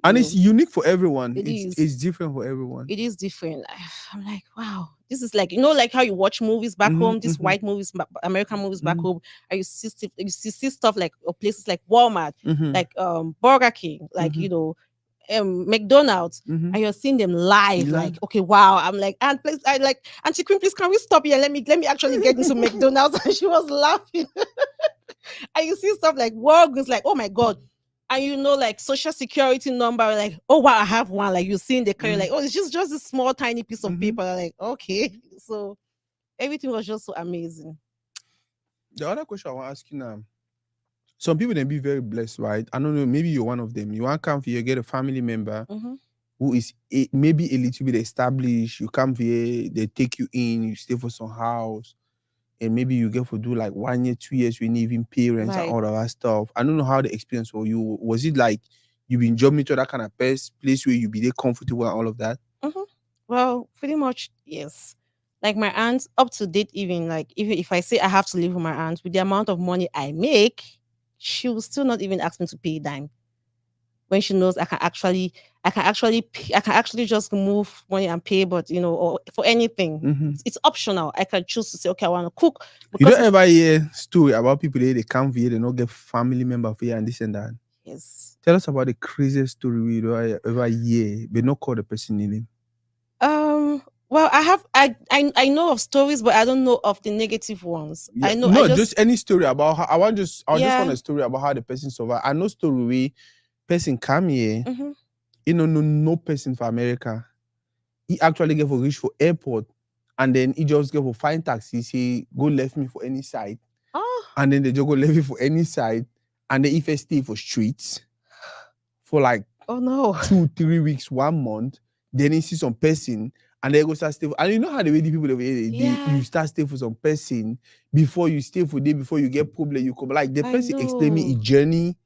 And it's unique for everyone. it It's is. different for everyone. It is different. I'm like, wow, this is like, like how you watch movies back Mm-hmm. home, these Mm-hmm. white movies, American movies back Mm-hmm. home, and you see stuff like, or places like Walmart, Mm-hmm. like Burger King, like Mm-hmm. McDonald's, Mm-hmm. and you're seeing them live. Life. Like, okay, wow. I'm like, and please, I like, Auntie Queen, please, can we stop here? Let me actually get into McDonald's. And she was laughing. And you see stuff like Walgreens, like, oh my god. And like social security number, like, oh wow, I have one. Like, you see in the car, you're like, oh, it's just a small tiny piece of Mm-hmm. paper. Like, okay. So everything was just so amazing. The other question I want to ask you now. Some people they be very blessed, right? I don't know. Maybe you're one of them. You want to come here, get a family member Hmm. who is maybe a little bit established. You come here, they take you in, you stay for some house, and maybe you get for do like 1 year, 2 years, you need even parents and Right. all of that stuff. I don't know how the experience for you. Was it like you been jumping to that kind of place where you be there comfortable and all of that? Hmm. Well, pretty much, yes. Like my aunt, up to date, even like if I say I have to live with my aunt, with the amount of money I make, she will still not even ask me to pay a dime. When she knows I can actually just move money and pay, but or for anything, Mm-hmm. it's optional. I can choose to say, okay, I want to cook You because don't ever hear story about people they come here, they don't get family member for you and this and that. yes. Tell us about the craziest story we don't ever hear, but not call the person name. Well, I know of stories, but I don't know of the negative ones. Yeah, I know I no, just just any story about how I just want yeah. a story about how the person survived. I know story where person come here, Mm-hmm. no person for America. He actually get for reach for airport, and then he just get for find taxi. Say go left me for any side, Oh, and then they just go left me for any side, and then if I stay for streets for like oh no. 2 3 weeks, 1 month, then he see some person and they go start stay for, and you know how the way the people over here, Yeah, you start stay for some person before you stay for day before you get problem you come like the I person explain me know. a journey.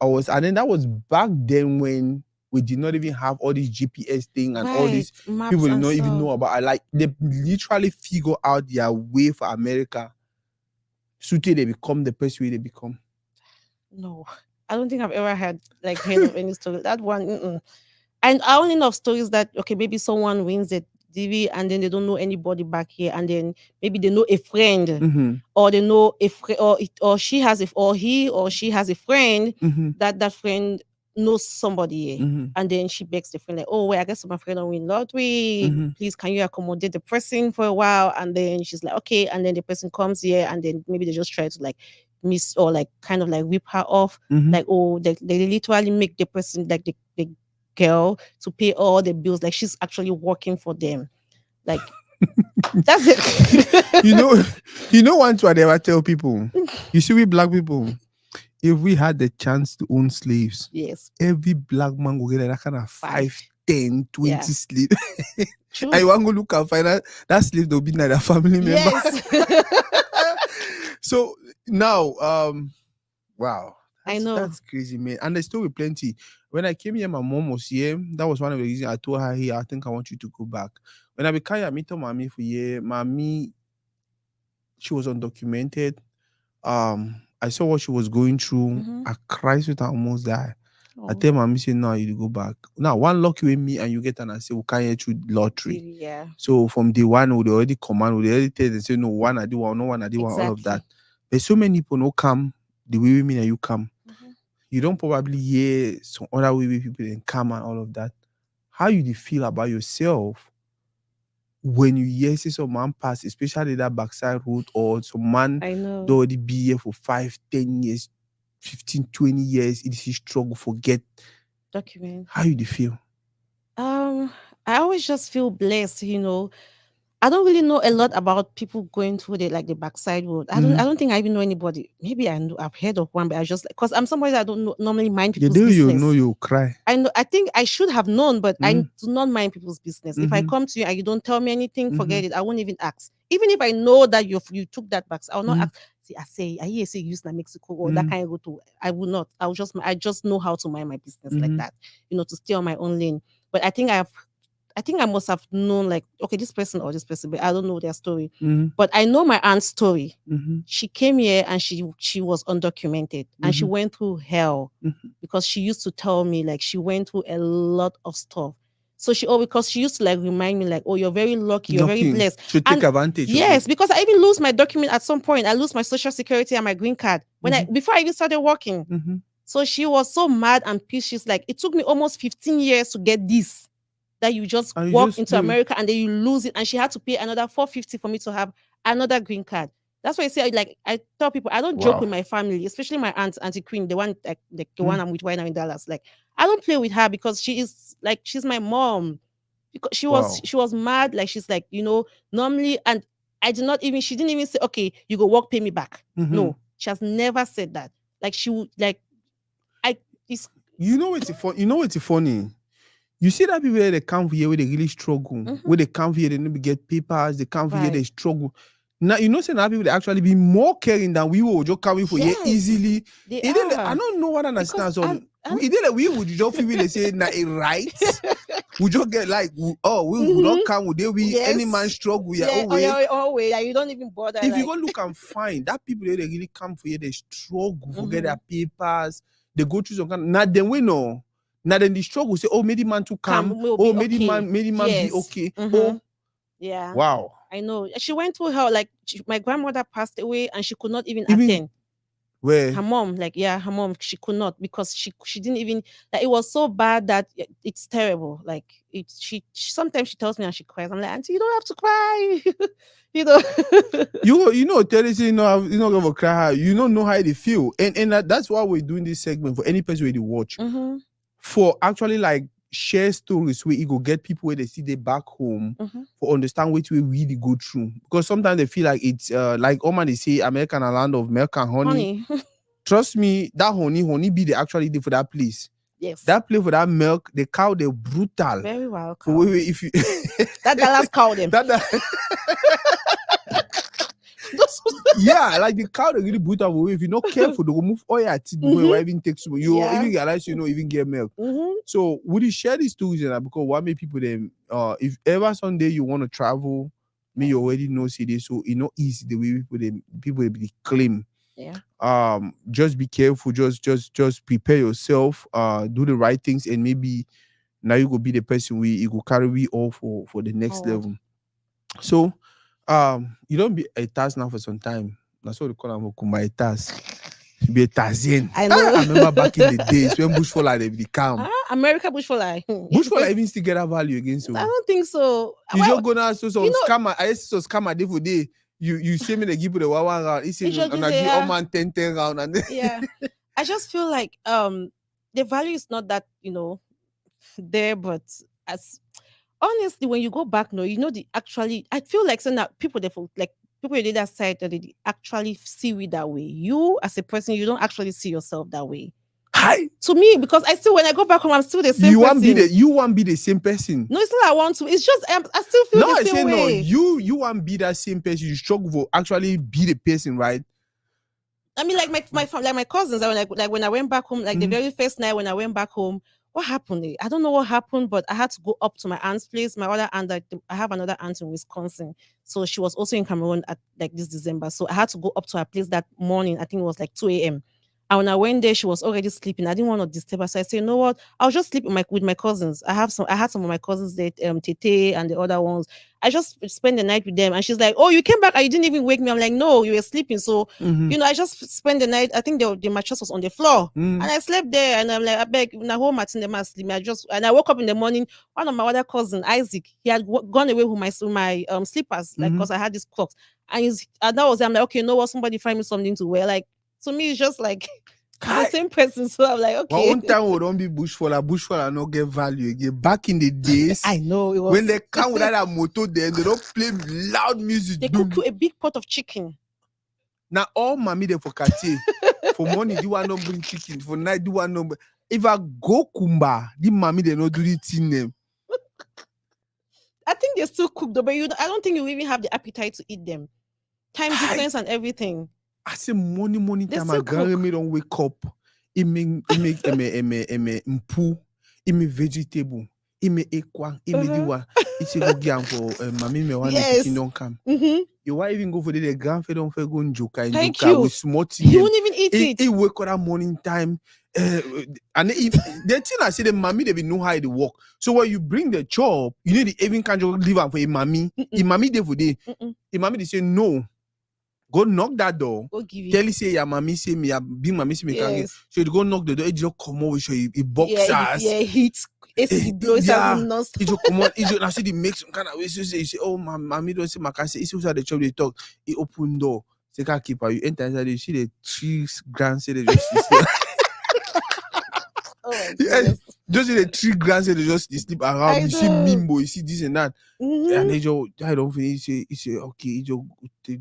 And then that was back then when we did not even have all these GPS thing and all Right. these Maps people did and not even stuff. know about. I like they literally figure out their way for America. Suited they become the person way they become. No. I don't think I've ever heard of any story. That one, mm-mm. And I only know of stories that, okay, maybe someone wins the DV and then they don't know anybody back here, and then maybe they know a friend, Mm-hmm. or they know a friend, or she has a or he or she has a friend, Mm-hmm. that friend knows somebody here. Mm-hmm. And then she begs the friend, like, oh wait, I guess my friend don't win lottery. Mm-hmm. Please, can you accommodate the person for a while? And then she's like, okay. And then the person comes here, and then maybe they just try to like miss, or like kind of like whip her off. Mm-hmm. Like, oh, they literally make the person, like the girl, to pay all the bills, like she's actually working for them, like that's you it. know, one thing I never tell people. You see, we black people, if we had the chance to own slaves, Yes. every black man will get that kind of 5, 5. 10, 20 Yeah. slaves. True. And you want to go look and find that slave will be not a family member. Yes. So now, wow, I know. that's crazy, man. And there's still plenty. When I came here, my mom was here. That was one of the reasons I told her, hey, I think I want you to go back. When I became here, I met mommy for year. Mommy, she was undocumented. I saw what she was going through. Mm-hmm. I cried with her, almost died. I Oh, tell mommy, say, no, you go back. Now, one lucky with me and you get, and I say, we can't hear through lottery. yeah. So from day one, we already command, we already tell them, say, no, one I do one, no one I do one, all of that. Exactly. But so many people no come the way we mean and you come. Mm-hmm. You don't probably hear some other way people then come and all of that. How you feel about yourself when you hear say some man pass, especially that backside road, or some man I that know. already be here for 5, 10 years, 15, 20 years, it is his struggle forget. Document. How you feel? I always just feel blessed, I don't really know a lot about people going through the backside road. I Mm-hmm. don't think I even know anybody. Maybe I've heard of one, but I just because I'm somebody that don't normally mind The people's day you know business. you'll cry. I know. I think I should have known, but I Mm-hmm. do not mind people's business. If I Mm-hmm. come to you and you don't tell me anything, Mm-hmm. forget it. I won't even ask. Even if I know that you took that back, I'll not Mm-hmm. ask. See, I hear say you use na Mexico or that Mm-hmm. kind of go to. I will not. I just know how to mind my business like Mm-hmm. that. To stay on my own lane. But I think I must have known like, okay, this person or this person, but I don't know their story. Mm-hmm. But I know my aunt's story. Mm-hmm. She came here and she was undocumented and she Mm-hmm. went through hell Mm-hmm. because she used to tell me like she went through a lot of stuff. So because she used to like remind me like, oh, you're very lucky, you're very Lucky blessed. should take And advantage of it. yes, because I even lose my document at some point. I lose my social security and my green card Mm-hmm. before I even started working. Mm-hmm. So she was so mad and pissed. She's like, it took me almost 15 years to get this that you just And you walk just into play. America and then you lose it. And she had to pay another 450 for me to have another green card. That's why I say, like, I tell people I don't joke Wow. with my family, especially my aunt, Auntie Queen, the one like the one Mm. I'm with right now in Dallas. Like, I don't play with her because she's my mom. Because Wow. she was mad, like she's like, normally, and she didn't even say, okay, you go work, pay me back. Mm-hmm. No, she has never said that. Like she would like I it's You know what's fun? You know what's funny? You see that people where they come here where they really struggle. mhm, Where they come here, they need to get papers, they come here, they right. struggle. Now you know say now people they actually be more caring than we will just coming for here Yes, easily. they It didn't, I are. don't know what I Because understand. I Some it didn't we would just feel they say na a right. We just get like we will Mhm. not come with they we any man Yes. struggle yeah Yeah, oh on way. your own way. Like you don't even bother. If you go Like, look and find that people they really come for here, they struggle, forget their mhm. papers, they go through some kind not then we know. Now then the struggle say, oh, made the man to come, Will oh, be okay. made the man be Yes. okay. Mm-hmm. Oh, Yeah. wow. I know. She went through hell. Like my grandmother passed away, and she could not even Even attend. where Her mom, like yeah, her mom, she could not because she didn't even like it was so bad that it's terrible. Like sometimes she tells me and she cries. I'm like, Auntie, you don't have to cry. you know. you know tell us you know gonna cry you don't know how they feel. And that's why we're doing this segment for any person where they watch. Mm-hmm. For actually like share stories where you go get people where they see they back home Mm-hmm. for understand what we really go through. Because sometimes they feel like it's like Oman they say American a land of milk and honey. Honey. Trust me, that honey be they actually did for that place. Yes. That place for that milk, the cow they brutal. Very well, For cow. if you That Dallas cow them. that yeah, like the cow they really brutal. For if you're not careful, they will move all your teeth before you Mhm. even take some. You Yeah. even realize you know even get milk. Mhm. So would you share these stories because what made people them if ever someday you want to travel, me Right. you already know see this so it's not easy the way people they claim. Yeah. Just be careful, just prepare yourself, do the right things, and maybe now you go be the person you go carry we all for the next Forward. level. So you don't be a task now for some time. That's what they call them Okuma a task. You be a Tarzan. I know. I remember back in the days when bushfire they become. America bushfire. Yeah, the Bushfire first. even still get that value against I you. don't think so. You Well, just go now so some you know, scammer. I see some scammer day for day. You see me they give you the one round. It's it's in just and this, I give all yeah, man 10 round and then yeah. I just feel like the value is not that there, but as honestly, when you go back, no, the actually, I feel like saying that people, like people on the other side, that they actually see it that way. You, as a person, you don't actually see yourself that way. hi. To me, because I still, when I go back home, I'm still the same You want be person. the you want be the same person. No, it's not I want to. It's just I still feel No, the I same say no. way. You want be that same person. You struggle for actually be the person, right? I mean, like like my cousins. Like when I went back home, like the Mhm. very first night when I went back home, what happened? I don't know what happened, but I had to go up to my aunt's place. My other aunt, like, I have another aunt in Wisconsin, so she was also in Cameroon at like this December. So I had to go up to her place that morning. I think it was like 2 a.m. And when I went there, she was already sleeping. I didn't want to disturb her, so I said, "You know what? I'll just sleep with my cousins. I had some of my cousins there, Tete and the other ones. I just spent the night with them." And she's like, "Oh, you came back and you didn't even wake me." I'm like, "No, you were sleeping." So Mhm. I just spent the night. I think the mattress was on the floor. Mhm. And I slept there, and I'm like, I beg, na home at the mass sleep. And I woke up in the morning. One of my other cousin, Isaac, he had gone away with my slippers, like Mhm. because I had this clocks, and that was I'm like, okay, no, what somebody find me something to wear. Like to me, it's just like It's the same person. So I'm like, One okay. own time we don't be bushfaller not get value again. Back in the days, I know it was when they come without a motor, then they don't play loud music. they cook you a big pot of chicken. Now all mommy they for Cartier. For money, do one not bring chicken. For night, do one not. If I go Kumba, the mommy they not do it in them. I think they still cook though, but I don't think you even have the appetite to eat them. Time difference and everything. I say morning They time. My still cook. grandma don't wake up. It make mpu. It make vegetable. It make ekwa. It make the one. It's a good game for mommy me one Yes. chicken don't come. You why even go for the grandfather don't go and Thank you. with small tea. He won't even eat it. He wake up that morning time. And if the thing I say the mommy they be know how it work. So when you bring the chop, you need to even can't just leave am for a mommy. A mommy there for day. A mommy they say no. Go knock that door. Go give Tell it. you say your mommy say me, your big mommy say me can get. Yes. So you go knock the door. It just come over with your boxers. Yeah, heat. AC blow non-stop. It just come on. It just I see the make some kind of way. So you say, oh my mommy don't say my can say. It's also the chop they talk. He open door. Say can keep her. You enter inside. You see the 3 grand say they just sleep. Oh my goodness. Just see the 3 grand say they just sleep around. You see Mimbo. You see this and that. And they just I don't finish. He say okay. He just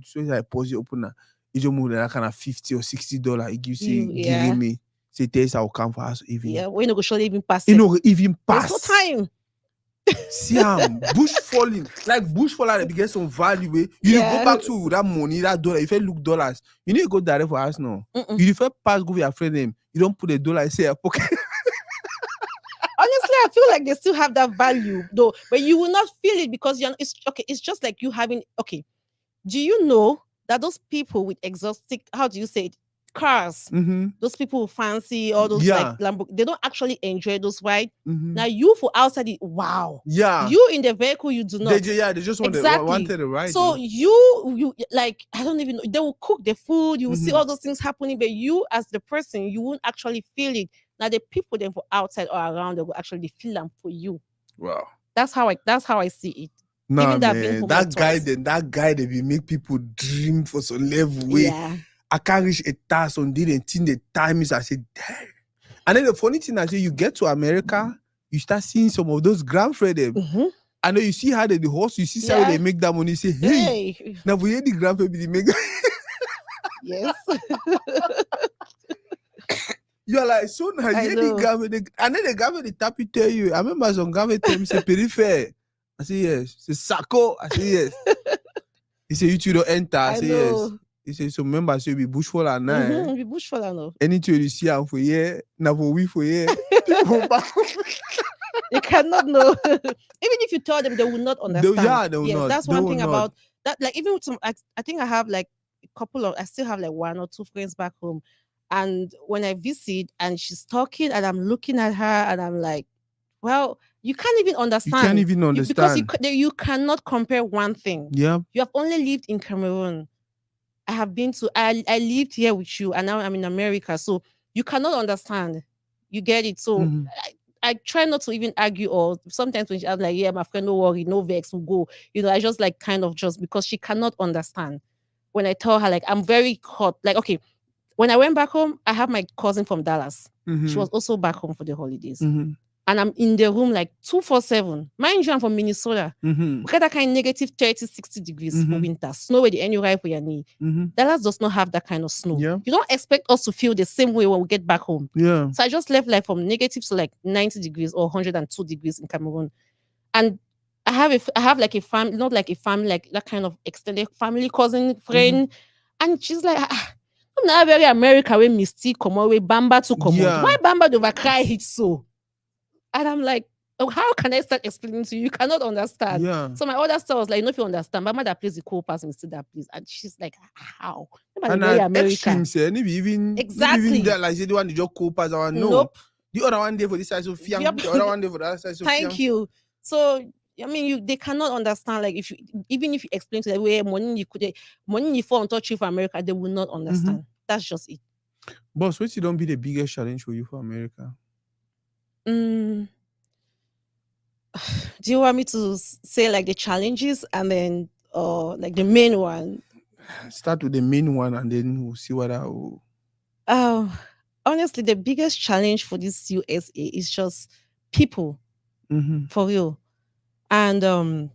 so I pause it open now. He just move that kind of $50 or $60. He gives give me. Say test I'll come for us even. Yeah, we no go surely even pass. You know even pass. There's no time. See bush falling. Like bush falling they get some value. You need to go back to that money, that dollar. If you look dollars, you need to go direct for us now. You if you pass go with your friend name, you don't put the dollar in your pocket. Honestly, I feel like they still have that value though, but you will not feel it because it's okay. It's just like you having okay. Do you know that those people with exotic, how do you say it, cars, those people who fancy all those like Lamborghini, they don't actually enjoy those, right? Now you for outside it, wow. You in the vehicle, you do not. They just want wanted to ride. So you like, I don't even know. They will cook the food, you will see all those things happening, but you as the person, you won't actually feel it. Now the people then for outside or around, they will actually feel them for you. Wow. That's how I see it. Nah, man, that guy they will make people dream for some level way. Yeah. I can't reach a task on the thing the time is I said, damn. And then the funny thing I say, you get to America, you start seeing some of those grandfathers. I know you see how the horse, you see how they make that money. You say, hey. Now we hear the grandfather they make. Yes. You're like, so now you the grandfather, and then the grandfather tap you tell you. I remember some grandfather tell me say periphery. I say yes. Say Sako. I say yes. He say you two don't enter. I say yes. He say so. Remember, so you be bushfaller now. Be bushfaller now. Anything you see am for here, now for we for here. You cannot know. Even if you tell them, they will not understand. They will not. That's one thing about that. Like even with some, I think I have like a couple of. I still have like 1 or 2 friends back home, and when I visit and she's talking and I'm looking at her and I'm like, well, you can't even understand. You can't even understand. Because you cannot compare one thing. Yeah. You have only lived in Cameroon. I have been to, I lived here with you and now I'm in America. So you cannot understand. You get it. So I try not to even argue, or sometimes when I'm like, yeah, my friend, no worry, no vex, we'll go. You know, I just like kind of just because she cannot understand. When I tell her, like, I'm very hot. Like, okay, when I went back home, I have my cousin from Dallas. She was also back home for the holidays. And I'm in the room like 247. Mind you, I'm from Minnesota. We get that kind of negative 30, 60 degrees for winter. Snow where the any right for your knee. Dallas does not have that kind of snow. Yeah. You don't expect us to feel the same way when we get back home. Yeah. So I just left like from negative to like 90 degrees or 102 degrees in Cameroon. And I have like a family, not like a family, like that kind of extended family, cousin, friend. And she's like, I'm not very American way Misty come away, Bamba to come out. Why Bamba do I cry it so? And I'm like, oh, how can I start explaining to you? You cannot understand. Yeah. So my other sister was like, you know, if you understand, Mama that plays the cool person, Mr. That please. And she's like, how? And extreme, say, even that, like, say the one the just cool pass, no. Nope. The other one there for this side, so the other one there for the other side, so thank you. So I mean, they cannot understand. Like, even if you explain to them where money you fall on touch you for America, they will not understand. That's just it. Boss, which don't be the biggest challenge for you for America? Do you want me to say like the challenges and then like the main one? Start with the main one and then we'll see what I will. honestly, the biggest challenge for this USA is just people, Mhm. for real. And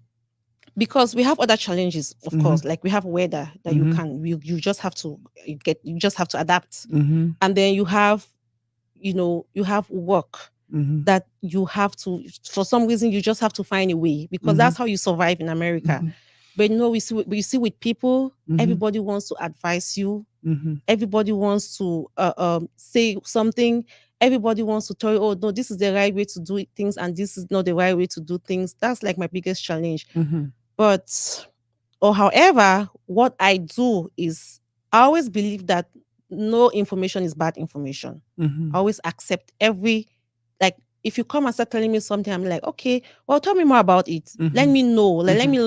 because we have other challenges, of Mhm. course, like we have weather that Mhm. you just have to you just have to adapt. Mhm. And then you have, you have work Mhm. that you have to, for some reason you just have to find a way, because Mhm. that's how you survive in America. Mhm. But we see with people, Mhm. everybody wants to advise you, Mhm. everybody wants to say something, everybody wants to tell you, oh no, this is the right way to do things and this is not the right way to do things. That's like my biggest challenge. Mhm. But, or however, what I do is, I always believe that no information is bad information. I Mhm. always accept every, like, if you come and start telling me something, I'm like, okay, well, tell me more about it. Let Mhm. me know, like, let Mhm. me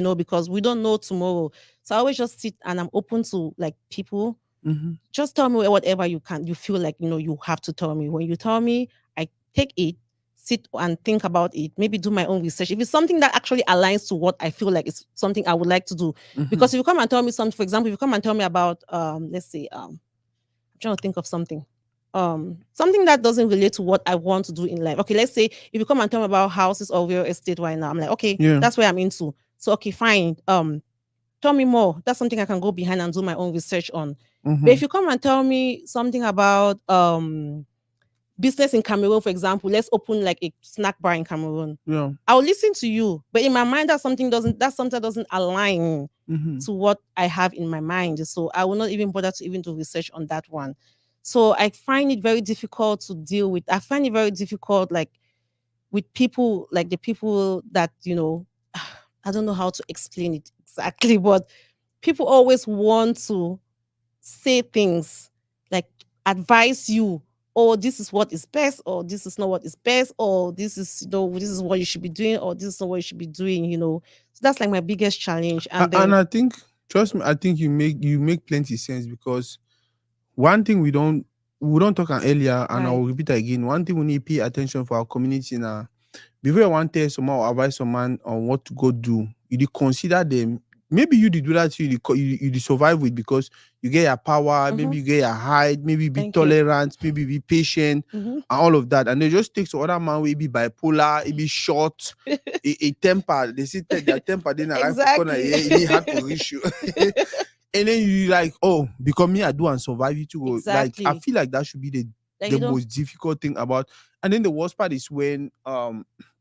learn, because we don't know tomorrow. So I always just sit and I'm open to like people. Mhm. Just tell me whatever you feel like, you have to tell me. When you tell me, I take it, sit and think about it, maybe do my own research. If it's something that actually aligns to what I feel like is something I would like to do. Because Mhm. if you come and tell me something, for example, if you come and tell me about let's say I'm trying to think of something. Something that doesn't relate to what I want to do in life. Okay, let's say if you come and tell me about houses or real estate right now, I'm like, okay, Yeah. that's what I'm into. So okay, fine. Tell me more. That's something I can go behind and do my own research on. But if Mhm. you come and tell me something about business in Cameroon, for example, let's open like a snack bar in Cameroon. Yeah. I'll listen to you, but in my mind, that something doesn't align Mhm. to what I have in my mind. So I will not even bother to even do research on that one. So I find it very difficult to deal with. I find it very difficult, like with people, like the people that I don't know how to explain it exactly, but people always want to say things like advise you, or this is what is best, or this is not what is best, or this is what you should be doing, or this is not what you should be doing. So that's like my biggest challenge. And And then I think, trust me, I think you make plenty sense because one thing we don't talk on earlier, and I right. will repeat again. One thing we need to pay attention for our community now. Before you want to tell someone or advise someone on what to go do, you dey consider them. Maybe you did do that, you dey survive with because you get your power, Mm-hmm. maybe you get your height, maybe be Thank you. tolerant, maybe be patient, Mm-hmm. and all of that. And they just take some other man will be bipolar, it be short, a temper. They see their temper, then arrive for corner, Exactly. yeah, it be hard for issue. And then you like, oh, because me, I do and survive you to go. Like, I Exactly. feel like that should be the Like the most difficult thing about. And then the worst part is when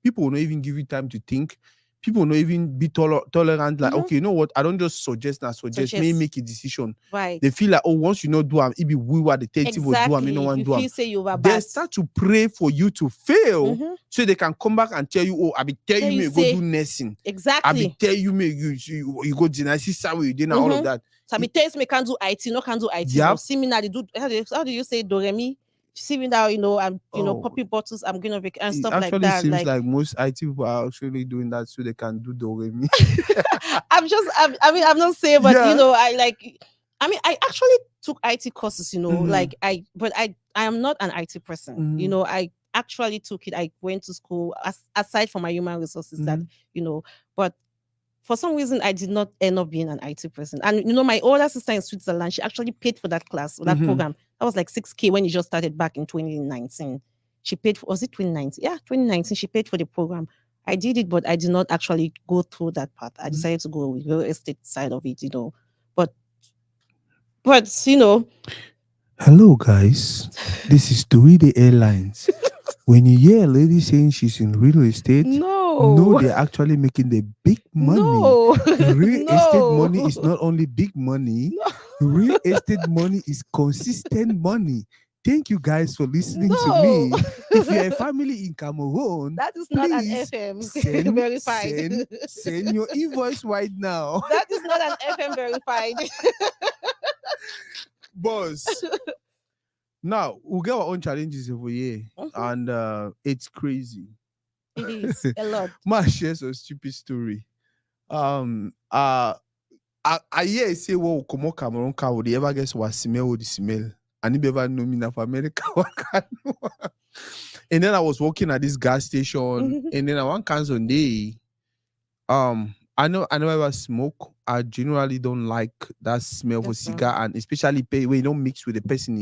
people will not even give you time to think. People will not even be tolerant. Like, mm-hmm. okay, you know what? I don't just suggest now, suggest, may Suggest. make a decision. Right. They feel like, oh, once you not do them, it be we what the tentative will do them, you know Exactly. one You do them. feel say you were They bad. start to pray for you to fail Mm-hmm. so they can come back and tell you, oh, I be tell Tell you you me go do say nursing. I be exactly. tell you me you go dynasty somewhere you did and all of Mm-hmm. that. So I be tells me can't do IT, no can't do IT, but Yep. see me now they do how do you say do re mi? See me now, I'm Oh, popping bottles, I'm gonna be and it stuff like actually that. seems Like like most IT people are actually doing that so they can do the me. I'm not saying, but Yeah. I actually took IT courses, Mm-hmm. like but I am not an IT person. Mm-hmm. I actually took it. I went to school aside from my human resources that, Mm-hmm. but for some reason I did not end up being an IT person. And my older sister in Switzerland, she actually paid for that class, or that Mm-hmm. program. That was like 6K when it just started back in 2019. She paid for, was it 2019? Yeah, 2019. She paid for the program. I did it, but I did not actually go through that part. I Mm-hmm. decided to go with real estate side of it. But but Hello, guys. This is Doride Airlines. When you hear a lady saying she's in real estate, know no, they're actually making the big money. no, Real estate no, money is not only big money, no, real estate money is consistent money. Thank you guys for listening to no. me. If you're a family in Cameroon, That is not an please FM send verified. send send your invoice right now. That is not an FM verified. Boss. Now we'll get our own challenges over here, Mhm. and it's crazy. It is a lot. Ma share some stupid story. Um, uh, I hear say, "Well, come on, Cameroon car. Would you ever guess what smell? Would the smell?" And if you ever know me now for America, what can and then I was working at this gas station, Mhm. and then I one can on day. I know ever smoke. I generally don't like that smell The for smell. cigar, and especially pay when you don't mix with the person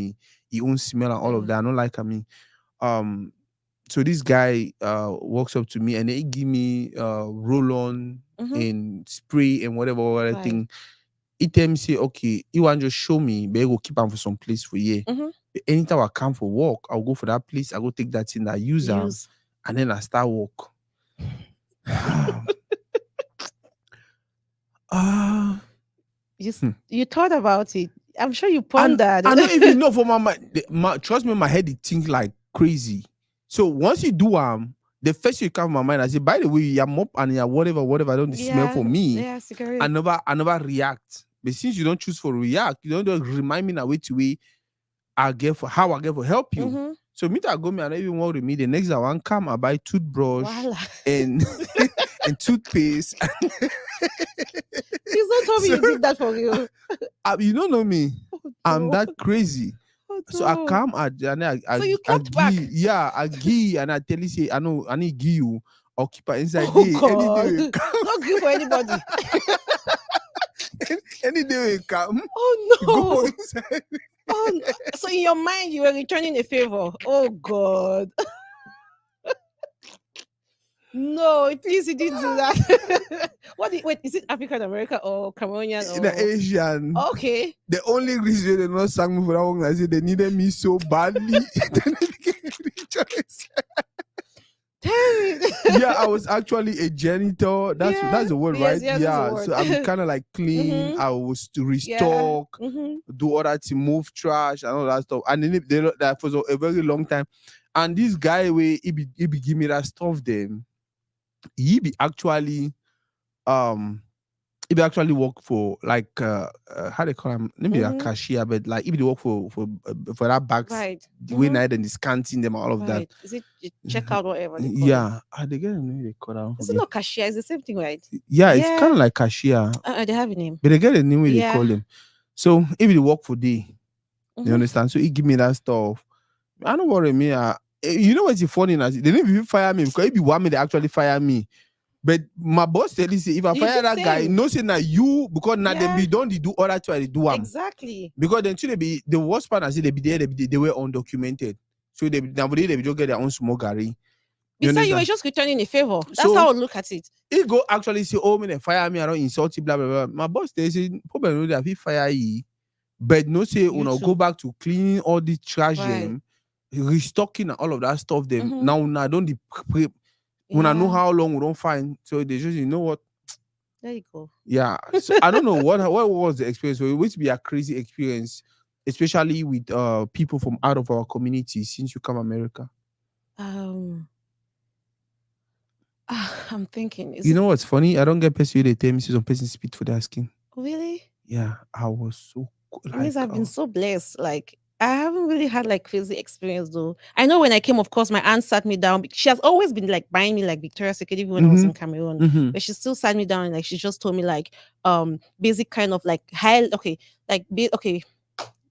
he own smell and all of Mm. that. I don't like, I mean, um so this guy walks up to me and he give me roll on Mm-hmm. and spray and whatever other Right. thing. He tell me say, okay, you want just show me, but you go keep on for some place for you. Mm-hmm. Anytime I come for walk, I'll go for that place. I go take that thing, I use them, Use. and then I start walk. Ah, You thought about it. I'm sure you and pondered. I don't even know for my mind. Trust me, my head it think like crazy. So once you do the first you come to my mind, I say, by the way, you mop and you whatever, whatever, I don't smell Yeah. for me. Yeah. Cigarette. I never react. But since you don't choose for react, you don't just remind me that way to way I get for how I get for help you. Mm-hmm. So me that go me, I don't even worry me. The next day I want come, I buy toothbrush Voila. and and toothpaste. Please don't tell me So you did that for real. you don't know me. Oh I'm no. that crazy. Oh So I no. come at and So you I clocked give, back. yeah, I give and I tell you say I know I need give you or keep her inside Oh day. Any day God. we come, Don't grieve for anybody. any day we come, Oh go no. inside. Oh no. So in your mind you were returning a favor. Oh God. No, please you didn't do that. Wait, is it African American or Cameroonian In the or Asian. okay. The only reason they not sang me for that one is they needed me so badly. Damn it. Yeah, I was actually a janitor. Yeah. That's the word, Yes, right? yes, that's the Yeah. word. So I'm kind of like clean. Mm-hmm. I was to Yeah. restock, Mm-hmm. do all that to move trash and all that stuff. And then that for a very long time. And this guy way he be give me that stuff then. He be actually um if you actually work for like how they call him, maybe a Mm-hmm. cashier, but like if you work for that bags Right. the way Mm-hmm. night and discounting them and all of that. Right. Is it you check out whatever they call it? Yeah, they get a name they call that. Is it Forget. not cashier? It's the same thing, right? Yeah, it's kind Yeah. of like cashier, They have a name. but they get a name way they call Yeah. them. So if you work for day, you Mm-hmm. understand? So he give me that stuff. I don't worry me. You know what's funny? Now they didn't even fire me because if you want me, they actually fire me. But my boss tell you say if I You fire did that guy, same. no say now you because now them Yeah. be done they do all that try to do them. Exactly. Because then too they be the worst part I say they were undocumented. So nowadays they just get their own small gary. You Besides, you were understand? just returning a favor. That's how So I would look at it. he go actually say, oh, me they fire me, I don't insult you, blah blah blah. My boss they say, problem know that if he fire you, but no say You when I go too. back to cleaning all the trash Right. them, restocking and all of that stuff them. Mm-hmm. Now don't when I know Yeah. how long we don't find, so they just you know what. There you go. Yeah, so I don't know what was the experience. So it would be a crazy experience, especially with people from out of our community since you come America. Um. I'm thinking. Is You it know what's funny? I don't get persuaded. They tell me some person spit for their skin. really? Yeah, I was so It means like I've been so blessed. Like I haven't really had like crazy experience though. I know when I came, of course, my aunt sat me down. She has always been like buying me like Victoria's Secret even when I was mm-hmm, in Cameroon. mm-hmm. But she still sat me down and like she just told me like basic kind of like high okay, like okay,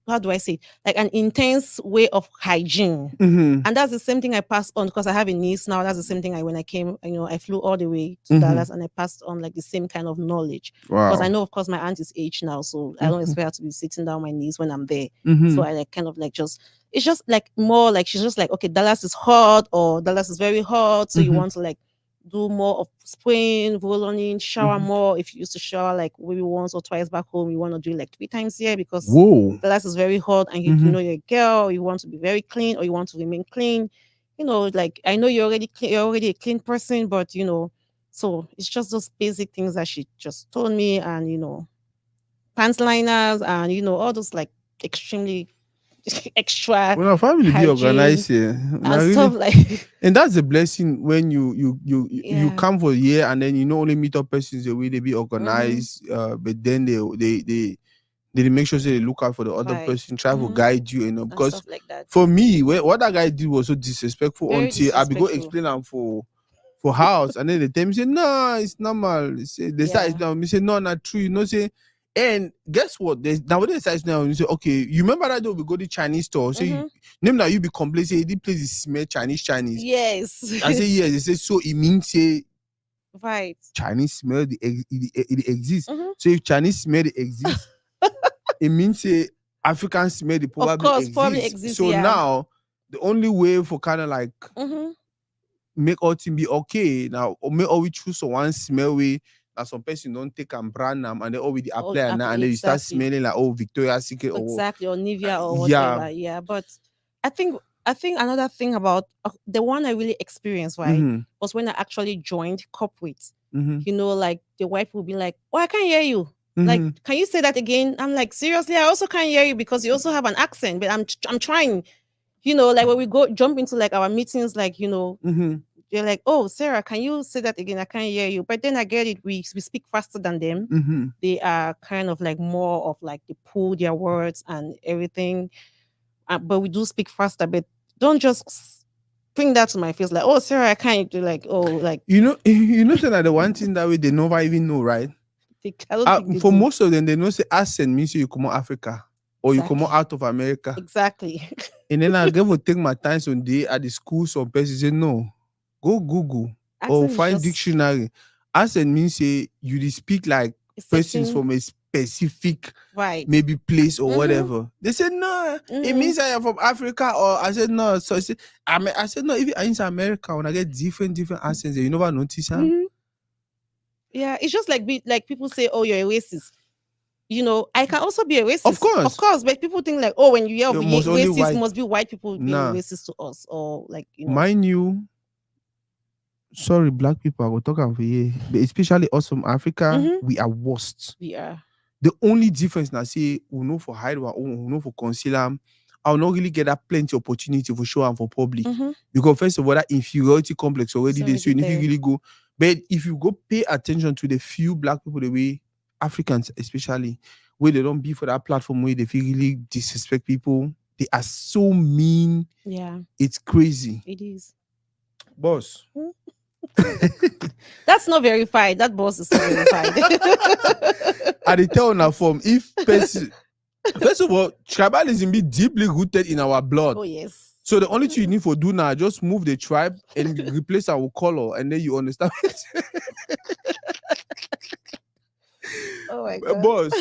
how do I say it? Like an intense way of hygiene. Mm-hmm. And that's the same thing I passed on because I have a niece now. That's the same thing I when I came, I flew all the way to Mm-hmm. Dallas and I passed on like the same kind of knowledge. Because I Wow. know, of course, my aunt is aged now, so I don't Mm-hmm. expect her to be sitting down my knees when I'm there. So Mm-hmm. I like kind of like just it's just like more like she's just like, okay, Dallas is hot or Dallas is very hot. So you Mm-hmm. want to like do more of spraying, rolling, shower Mm-hmm. more. If you used to shower like maybe once or twice back home, you want to do it like 3 times here because Whoa. the light is very hot and you Mm-hmm. know you're a girl, you want to be very clean or you want to remain clean. Like I know you're already clean, you're already a clean person, but so it's just those basic things that she just told me, and pants liners and all those like extremely extra When our family be hygiene organized here, and now stuff really, like and that's a blessing when you yeah. come for a year and then you not only meet up persons the way they be Mm-hmm. organized, but then they make sure they look out for the other Right. person, try to Mm-hmm. guide you, And because stuff like that. for me, what that guy did was so disrespectful Very until I be go disrespectful. explain them for house, and then they tell me say no, it's normal. Say they start Yeah. explaining me say no, not true. Say, and guess what? There's nowadays start now you say okay, you remember that day we go to Chinese store, so Mm-hmm. name now you be complaining say this place is smell Chinese. Yes. I say yes. They say so it means say Right. Chinese smell it exists. Mm-hmm. So if Chinese smell it exists, it means say African smell, they Of probably course, probably exist. exists. So Yeah. now the only way for kind of like Mm-hmm. make all thing be okay now, or make always choose one smell way that some person don't take and brand them and they already Oh, apply and now and then you start exactly. smelling like, oh, Victoria's Secret or Exactly, or Nivea or yeah. whatever. Yeah, but I think another thing about the one I really experienced, right, Mm-hmm. was when I actually joined corporate. Mm-hmm. Like the wife will be like, "Oh, I can't hear you. Like, Mm-hmm. can you say that again?" I'm like, "Seriously, I also can't hear you because you also have an accent." But I'm trying. Like when we go jump into like our meetings, like Mm-hmm. they're like, "Oh, Sarah, can you say that again? I can't hear you." But then I get it. We speak faster than them. Mm-hmm. They are kind of like more of like they pull their words and everything. But we do speak faster. But don't just bring that to my face like, "Oh, Sarah, I can't do like, oh, like So that the one thing that way they never even know, right? I don't think they For do." most of them, they know say accent means you come out Africa or you come Exactly. out of America. Exactly. And then I give or take my time some day at the school, some person say no. Go Google or Accent is find just dictionary. Accent means say you dey speak like a persons certain from a specific vibe. maybe place or Mm-hmm. whatever. They said no, it Mm-hmm. means I am from Africa. Or I said no. So I said no, if I in America when I get different accents, you never notice them. Mm-hmm. Yeah, it's just like like people say, "Oh, you're a racist." I can also be a Of racist, of course, course, but people think like, oh, when you hear of you must only racist, white. must be white people being Nah, racist to us, or like, mind you, sorry, black people, I will talk about here, but especially us from Africa, mm-hmm. we are worst. We are. The only difference now say we know for hide our own, we know for conceal them. I'll not really get that plenty opportunity for show and for public. Mm-hmm. Because first of all, that inferiority complex It's already there. So already if you there. really go, but if you go pay attention to the few black people, the way Africans especially, where they don't be for that platform where they feel really disrespect people, they are so mean. Yeah, It's crazy. it is. Boss. Hmm? That's not verified. That boss is not verified. I dey tell una form if person first of all, tribalism be deeply rooted in our blood. Oh yes. So the only thing you need for do now, just move the tribe and replace our color, and then you understand. Oh my god. Boss,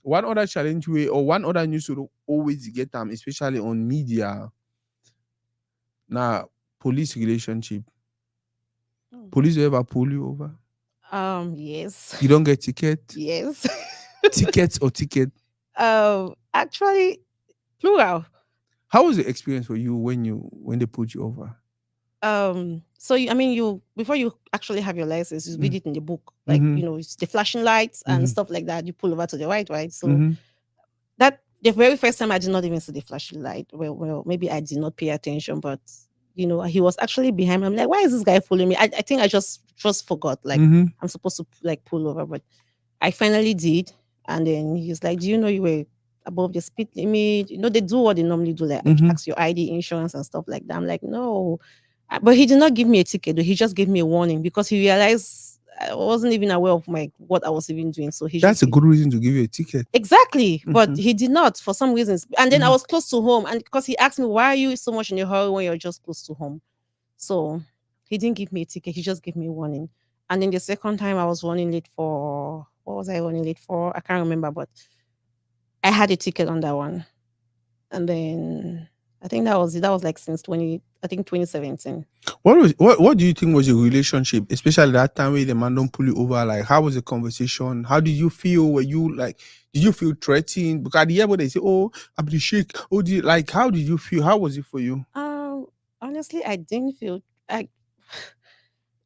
one other challenge way or one other news to always get them, especially on media. Now, police relationship. Hmm. Police ever pull you over? Yes. You don't get ticket? Yes. Tickets or ticket? Actually, plural. How was the experience for you when they put you over? So I mean, you before you actually have your license, you read Mm. it in the book, like Mm-hmm. it's the flashing lights and Mm-hmm. stuff like that. You pull over to the right. So Mm-hmm. that the very first time I did not even see the flashing light. Well, maybe I did not pay attention, but he was actually behind me. I'm like, why is this guy following me? I think I just forgot. Like Mm-hmm. I'm supposed to like pull over, but I finally did. And then he's like, do you know you were above the speed limit? They do what they normally do, like Mm-hmm. ask your ID, insurance, and stuff like that. I'm like, no. But he did not give me a ticket, though. He just gave me a warning because he realized I wasn't even aware of what I was even doing. So he That's just a good reason to give you a ticket. exactly, but Mm-hmm. he did not for some reasons. And then I Mm-hmm. was close to home, and because he asked me, why are you so much in a hurry when you're just close to home? So he didn't give me a ticket, he just gave me a warning. And then the second time I was running late for what was I running late for? I can't remember, but I had a ticket on that one. And then I think that was it. That was like since 2017. What do you think was your relationship, especially that time where the man don't pull you over? Like, how was the conversation? How did you feel? Were you like, did you feel threatened? Because at the end, when they say, "Oh, I'm the sheik," oh, like, how did you feel? How was it for you? Honestly, I didn't feel I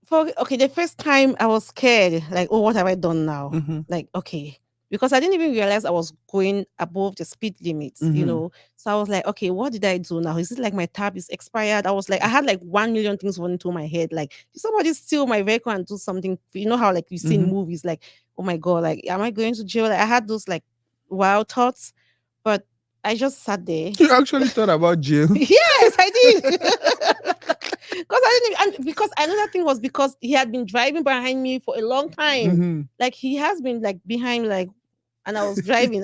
for okay, the first time I was scared, like, oh, what have I done now? Mm-hmm. Like, okay. Because I didn't even realize I was going above the speed limits. Mm-hmm. So I was like, okay, what did I do now? Is it like my tab is expired? I was like, I had like 1 million things running through my head. Like, did somebody steal my vehicle and do something? You know how like you see in Mm-hmm. movies, like, oh my god, like, am I going to jail? Like, I had those like wild thoughts, but I just sat there. You actually thought about jail? Yes, I did. Because I didn't, and because another thing was because he had been driving behind me for a long time. Mm-hmm. Like he has been like behind, like, and I was driving,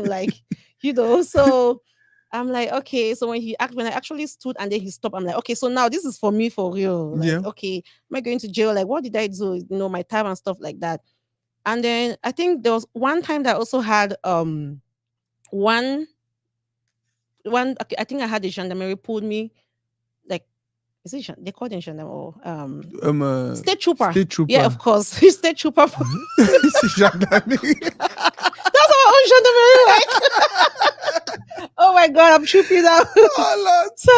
like, So I'm like, okay. So when I actually stood and then he stopped, I'm like, okay, so now this is for me for real. Like, Yeah. okay, am I going to jail? Like, what did I do? My time and stuff like that. And then I think there was one time that I also had one one okay, I think I had the gendarmerie pulled me, like, is it they call them gendarme or state trooper. State Yeah, of trooper. course. State trooper. C'est gendarmerie. That's our own gendarmerie, like. Oh my god, I'm tripping out. Oh Lord. So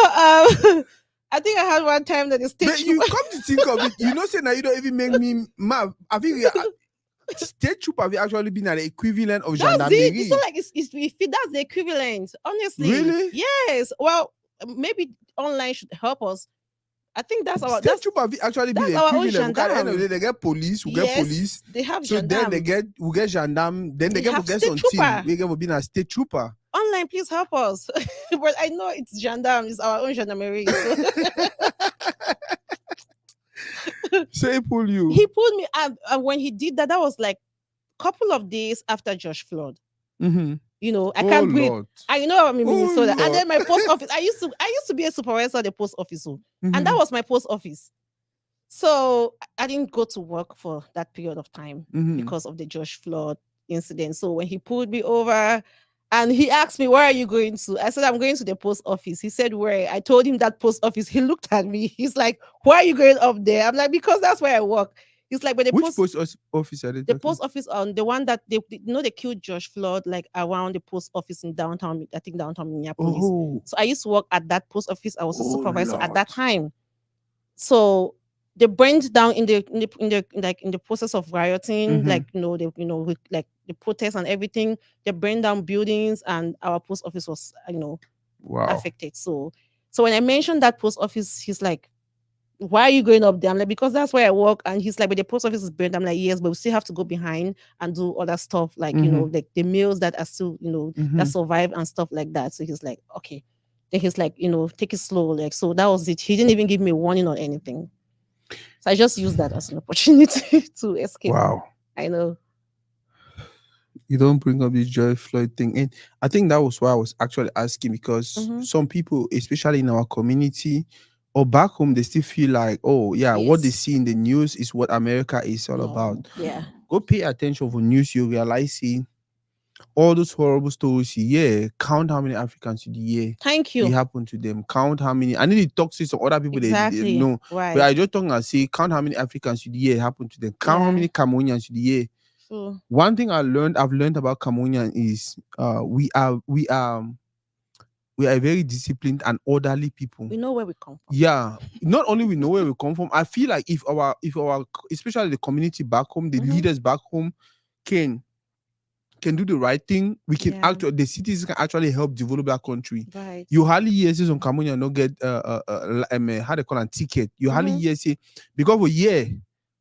I think I had one time that the state But you trooper. come to think of it, you know, say now you don't even make me mad. I think state trooper have actually been an equivalent of That's it. It's not gendarmerie. like that's the equivalent. Honestly, Really? yes. Well, maybe online should help us. I think State trooper have actually been that's the our own equivalent. Because at the end of the gendarme. day, they get police, we get police. Yes, they have So then gendarme. we get gendarme, then they They get have get state something. trooper. We get being a state trooper. Online, please help us. But I know it's gendarme. It's our own gendarmerie. So Say pull you. he pulled me up, and when he did that, that was like a couple of days after Josh Flood. Mm-hmm. I Oh can't breathe. Lord. I know I'm in Oh Minnesota. And Lord. then my post office, I used to be a supervisor at the post office. And that Mhm. was my post office. So I didn't go to work for that period of time Mhm. because of the Josh Flood incident. So when he pulled me over and he asked me, "Where are you going to?" I said, "I'm going to the post office." He said, "Where?" I told him that post office. He looked at me. He's like, "Why are you going up there?" I'm like, "Because that's where I work." He's like, "But Which office are they the talking? post office on the one that they killed Josh Floyd like around the post office in downtown, I think downtown Minneapolis. Oh. So I used to work at that post office. I was a Oh supervisor at Lord. that time. So they burned down in the process of rioting, Mhm. like with, like the protests and everything. They burned down buildings, and our post office was Wow. affected. So when I mentioned that post office, he's like, "Why are you going up there?" I'm like, "Because that's where I work." And he's like, "But the post office is burned." I'm like, "Yes, but we still have to go behind and do other stuff, like, Mhm. like the meals that are still, that Mhm. survive and stuff like that." So he's like, "Okay." Then he's like, "Take it slow." Like, so that was it. He didn't even give me a warning or anything. So I just used that as an opportunity to escape. Wow. I know. You don't bring up this Joy Floyd thing. And I think that was why I was actually asking, because Mm-hmm. some people, especially in our community or back home, they still feel like, oh yeah, what they Yes. see in the news is what America is all about. No. Yeah. Go pay attention for news, you realize, see, all those horrible stories, yeah, count how many Africans in the year Thank it you. happened to them. Count how many. I need to talk to some other people they Exactly. know, but Right. I just talking and say count how many Africans in the year happened to them. Count how Yeah. many Cameroonians in the year. So One thing I've learned about Cameroonian is we are very disciplined and orderly people. we know where we come from. Yeah, not only we know where we come from, I feel like if our especially the community back home, the Mm-hmm. leaders back home can do the right thing, we can Yeah. actually the cities can actually help develop that country. Right. You hardly hear say some Cameroonian no get how they call a ticket. You hardly Mm-hmm. hear say because for year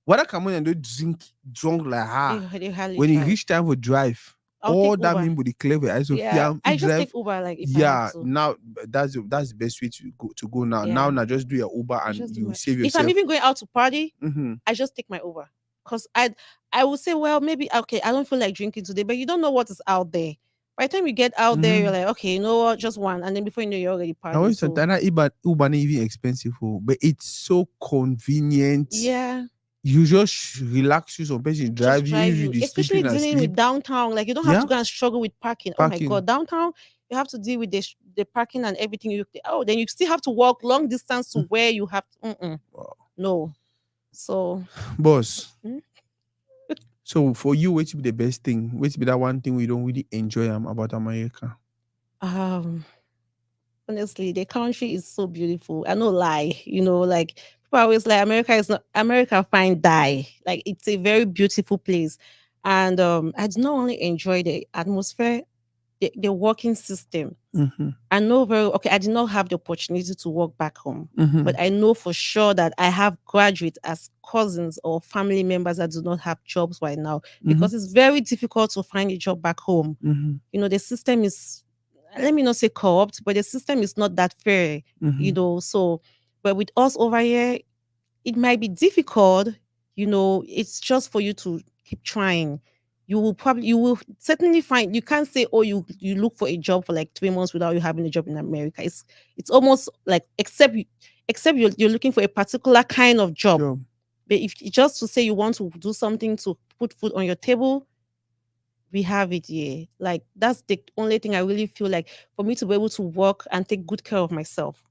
whether Cameroonian don't drunk like her They hardly when it drive. reach time for drive. I'll take All that Uber. mean with the clever I Yeah, Sophia I it just drive. take Uber like if I have Yeah, to. now that's the best way to go now. Yeah, Now just do your Uber I and just do you my. save If I'm yourself. even going out to party, Mm-hmm. I just take my Uber because I would say, well, maybe okay, I don't feel like drinking today, but you don't know what is out there. By the time you get out there, you're Mm-hmm. like, okay, you know what, just one, and then before you know, you're already I partying. always So sometimes Uber not even expensive, oh, but it's so convenient. yeah, You just relax you some person just drive you drive if you you, be especially sleeping and dealing with sleep. downtown. Like you don't have to Yeah, go and struggle with parking. Oh my parking. god, downtown, you have to deal with the parking and everything. Then you still have to walk long distance to Mm. where you have to. Wow. No, so. Boss. mm, So for you, what be the best thing? What be that one thing we don't really enjoy about America? Um, honestly, the country is so beautiful. I no lie, like people always like America is not America fine die. Like it's a very beautiful place. And I do not only enjoy the atmosphere, the working system. Mm-hmm. I know very okay, I did not have the opportunity to work back home, Mm-hmm. but I know for sure that I have graduates as cousins or family members that do not have jobs right now Mm-hmm. because it's very difficult to find a job back home. Mm-hmm. The system is, let me not say corrupt, but the system is not that fair, Mm-hmm. so, but with us over here, it might be difficult, it's just for you to keep trying. You will certainly find, you can't say, oh, you look for a job for like 3 months without you having a job in America. It's almost like, except you're looking for a particular kind of job. Job. But if just to say you want to do something to put food on your table, we have it here. Like that's the only thing I really feel like for me to be able to work and take good care of myself.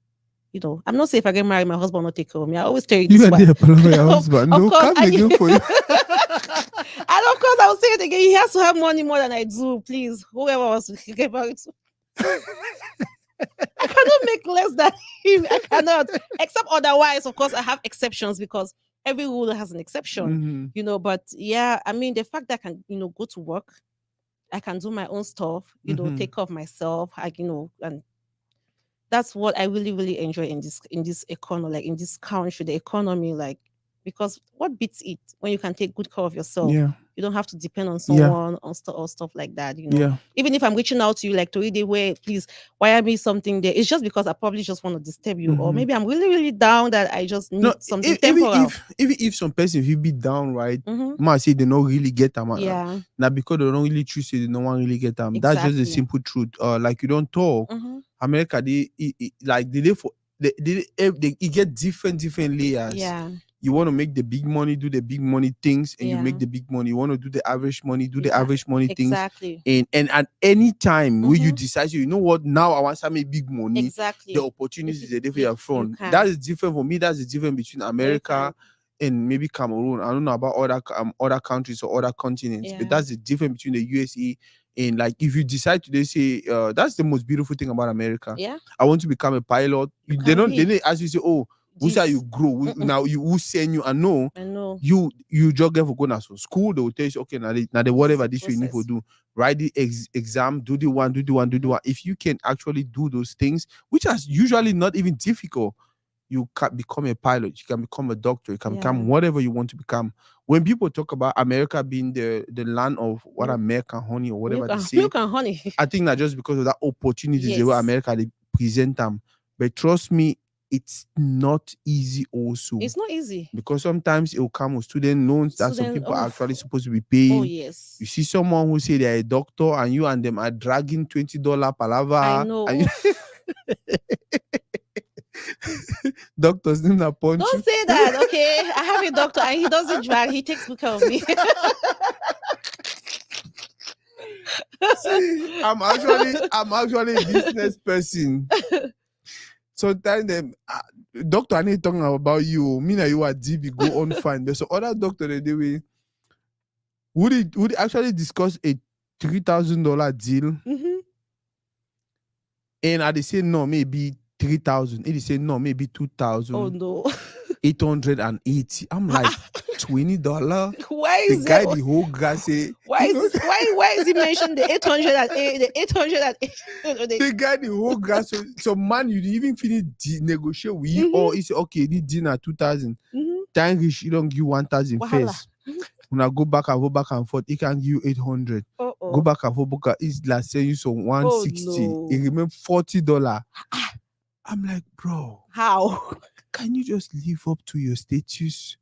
I'm not saying if I get married, my husband will not take care of me. I always tell you You this and one. the Paloma, your husband. Of No, course, come again for you. and of course, I will say it again. He has to have money more than I do. Please, whoever wants to get married to, I cannot make less than him. I cannot, except otherwise. Of course, I have exceptions because every rule has an exception. Mm-hmm. But yeah, I mean, the fact that I can, go to work, I can do my own stuff. Mm-hmm. Take care of myself. And that's what I really, really enjoy in this economy, like in this country, the economy, like because what beats it when you can take good care of yourself? Yeah. You don't have to depend on Yeah. someone or stuff like that. Yeah. Even if I'm reaching out to you like to way, please wire me something there. It's just because I probably just want to disturb you, or Mm-hmm. maybe I'm really, really down that I just No, need something even temporal. if some person will be down, right? Mm-hmm. Might say they don't really get them. Yeah, Now because they don't really choose it, they don't want really get them. That's just the exactly. simple truth. Like you don't talk. Mm-hmm. America, like they for they get different layers. Yeah, You want to make the big money, do the big money things, and you yeah, make the big money. You want to do the average money, do the average money things. exactly. And at any time when you Mm-hmm. decide, you know what, now I want to make big money, Exactly. the opportunities are there for your You front. can. That is different for me. That's the difference between Yeah, you America and maybe Cameroon. I don't know about other countries or other continents, but Yeah. that's the difference between the USA and like if you decide to say that's the most beautiful thing about America. Yeah. I want to become a pilot. You They can don't be. ask you say, oh, who's how you This. grow? Now you who send you and no. I know. You just get for going to school, they will tell you, okay, now the This is whatever the this you need to process. do, write the exam, do the one, do the one, do the one. If you can actually do those things, which are usually not even difficult, you can become a pilot, you can become a doctor, you can Yeah. become whatever you want to become. When people talk about America being the land of what American honey or whatever they say, Milk and honey. I think that just because of that opportunities the way Yes. America they present them. But trust me, it's not easy also. It's not easy. Because sometimes it will come with student loans that some people are actually supposed to be paying. Oh, yes. You see someone who say they're a doctor and you and them are dragging $20 palava. I know. And doctors need to punch Don't you. say that, okay? I have a doctor and he doesn't drag. He takes good care of me. See, I'm actually a business person. Sometimes them doctor I need talking about you. Me and you are DB go on fine. There's some other doctor they do would actually discuss a $3,000 deal. Mm-hmm. And they say no, maybe 3,000. And they say no, maybe 2,000. Oh no. 880. I'm like $20. Why The is guy it? the whole guy say Why is he mentioned the 808? The 808. the guy the whole guy so man you even finish negotiate with you or he say okay this dinner 2,000. Time rich you don't give 1,000 first. When I go back and forth, he can give you 800. Go back and forth, it's like saying you some 160. no. It remains $40. I'm like, bro, How? can you just live up to your status?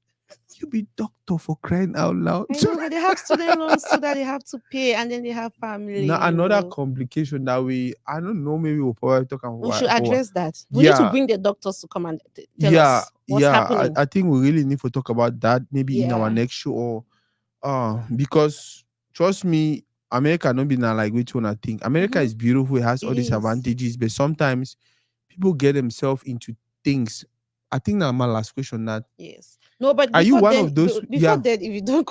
You be doctor for crying out loud. I know, but they have student loans too that they have to pay, and then they have family. Now another complication that I don't know, maybe we'll probably talk about. We should address that. We need to bring the doctors to come and tell us what's happening. I think we really need to talk about that maybe in our next show or because trust me, America don't be now like which one I think. America is beautiful, it has all these advantages, but sometimes people get themselves into things. I think that's my last question. That no, but are you one of those? Before then, if you don't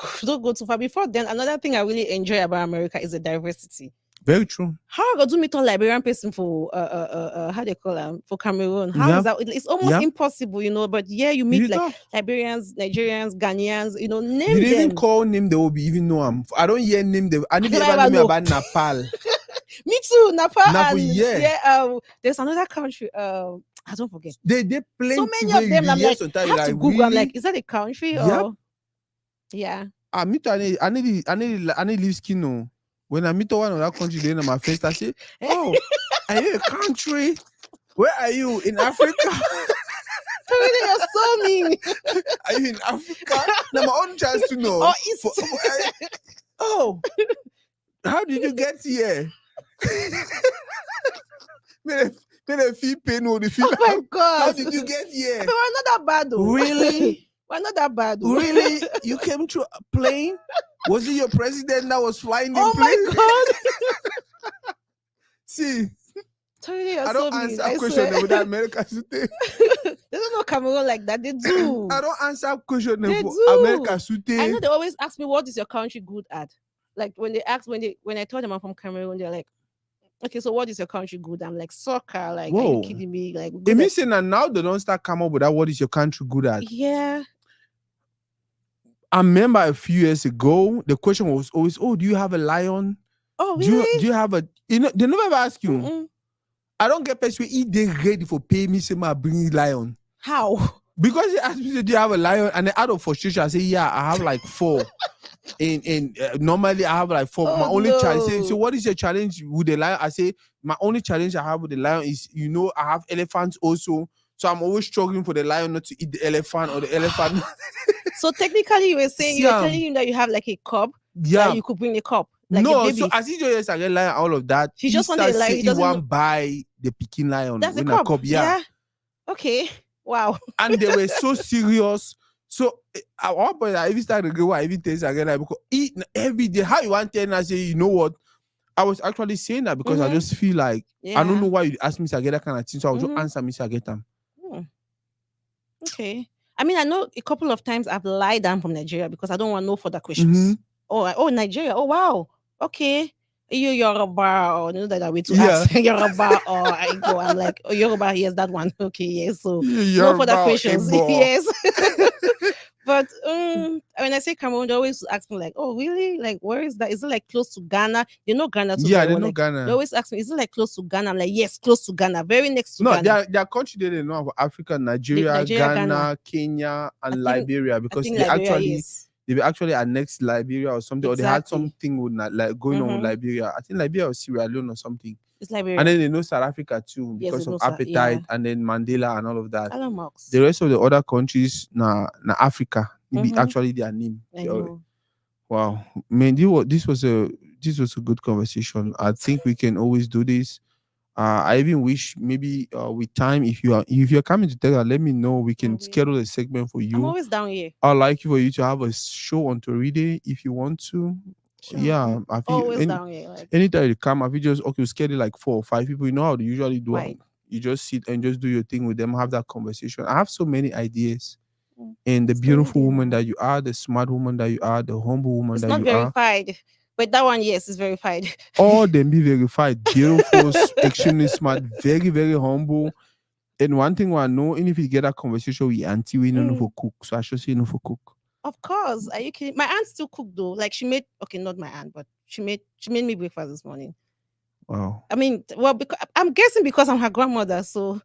go too far, before then, another thing I really enjoy about America is the diversity. Very true. How I got to meet a Liberian person for how they call them for Cameroon? How is that? It's almost impossible, But you meet like Liberians, Nigerians, Ghanaians, name them. You didn't even call name they will be even know them. I don't hear name them. I never know about Nepal. Me too, Nepal. There's another country. I don't forget. They plenty. So many of them. I'm like, I have to Google. Really? I'm like, is that a country or? Yeah. Me too. I need leave skin. No. When I meet one of that country, then on my face, I say, "Oh, are you a country? Where are you in Africa?" Really, you're so mean. Are you in Africa? Now my own chance to know. Oh, how did you get here? May feel pain or the feel. Oh my God! How did you get here? But we're not that bad, though. Really? We're not that bad, though. Really? You came through a plane? Was it your president that was flying the Oh my plane? God. See, Totally, you're I so don't mean. answer I question swear. with that America Sute. They don't know Cameroon like that. They I do. don't answer question They for America do. I know Sute. they always ask me, what is your country good at? Like when they ask, when I told them I'm from Cameroon, they're like, okay, so what is your country good? I'm like, soccer. Like, are you Whoa. kidding me? Like, we're It good at, means saying that now they don't start come up with that. What is your country good at? yeah. I remember a few years ago, the question was always, "Oh, do you have a lion? Oh, Do really? you have a?" You know, they never ever ask you. Mm-mm. I don't get persuaded. If they ready for pay me, say, "I bring lion." How? Because they asked me, say, "Do you have a lion?" And then out of frustration, I say, "Yeah, I have like four." Normally I have like four. Oh, My only challenge. So no. what is your challenge with the lion? I say my only challenge I have with the lion is, I have elephants also. So I'm always struggling for the lion not to eat the elephant or the elephant. So technically, See, you were telling him that you have like a cup that yeah. you could bring a cup, like a No, so baby. as he just I get lion all of that. He He just wanted starts a lion. say He he doesn't know. want buy the Peking lion That's a when I cup. cup, yeah. Yeah. Okay. Wow. And they were so serious. So at one point I even started to go, I even tell you again, like, because every day, how you want to tell, and I say, you know what? I was actually saying that because I Mm-hmm. just feel like I don't Yeah. know why you ask me to get that kind of thing. So I'll just Mm-hmm. answer me to get them. Hmm. Okay. I mean, I know a couple of times I've lied down from Nigeria because I don't want no further Mm-hmm. questions. Oh, oh, Nigeria. Oh, wow. Okay. You Yoruba, or you know that way to Yeah. ask Yoruba or I go. I'm like, oh, Yoruba. Yes, that one. Okay, yes. So no You're further about a questions. ball. Yes. But when I say Cameroon, they always ask me like, "Oh, really? Like, where is that? Is it like close to Ghana? You know Ghana too Yeah, very they well. know Like, they Ghana. always ask me, is it like close to Ghana? I'm like, yes, close to Ghana, very next to No, Ghana. their country they know of Africa, Nigeria, Nigeria, Ghana. Ghana, Kenya, I and think, Liberia, because Liberia, yes, they were actually annexed Liberia or something, or they had exactly. something with like going on with Mm-hmm. Liberia. I think Liberia or Sierra Leone or something. It's And Liberia. then they know South Africa too Yes, because it of knows that. Yeah, appetite, and then Mandela and all of that. Elon Musk. The rest of the other countries, na Africa, maybe Mm-hmm. actually their name. I know. Wow, man, this was a good conversation. I think we can always do this. I even wish maybe with time, if you're coming to Texas, let me know. We I can will. schedule a segment for I'm you. always down here. I'd like for you to have a show on Toride if you want to. Sure, Yeah, I'm I feel always down here. Like, anytime you come, I feel just okay, schedule like 4 or 5 people. You know how they usually do. quite. You just sit and just do your thing with them, have that conversation. I have so many ideas. Mm. And the It's beautiful already woman now. that you are, the smart woman that you are, the humble woman It's that not you are, verified, but that one, yes, is verified. all them be verified, beautiful, extremely smart, very, very humble. And one thing I know, and if you get a conversation with your auntie, we know for Mm. cook. So I should say no for cook. Of course. Are you kidding? My aunt still cook though. Like she made, okay, not my aunt, but she made me breakfast this morning. Wow. I mean, well, because I'm guessing because I'm her grandmother. So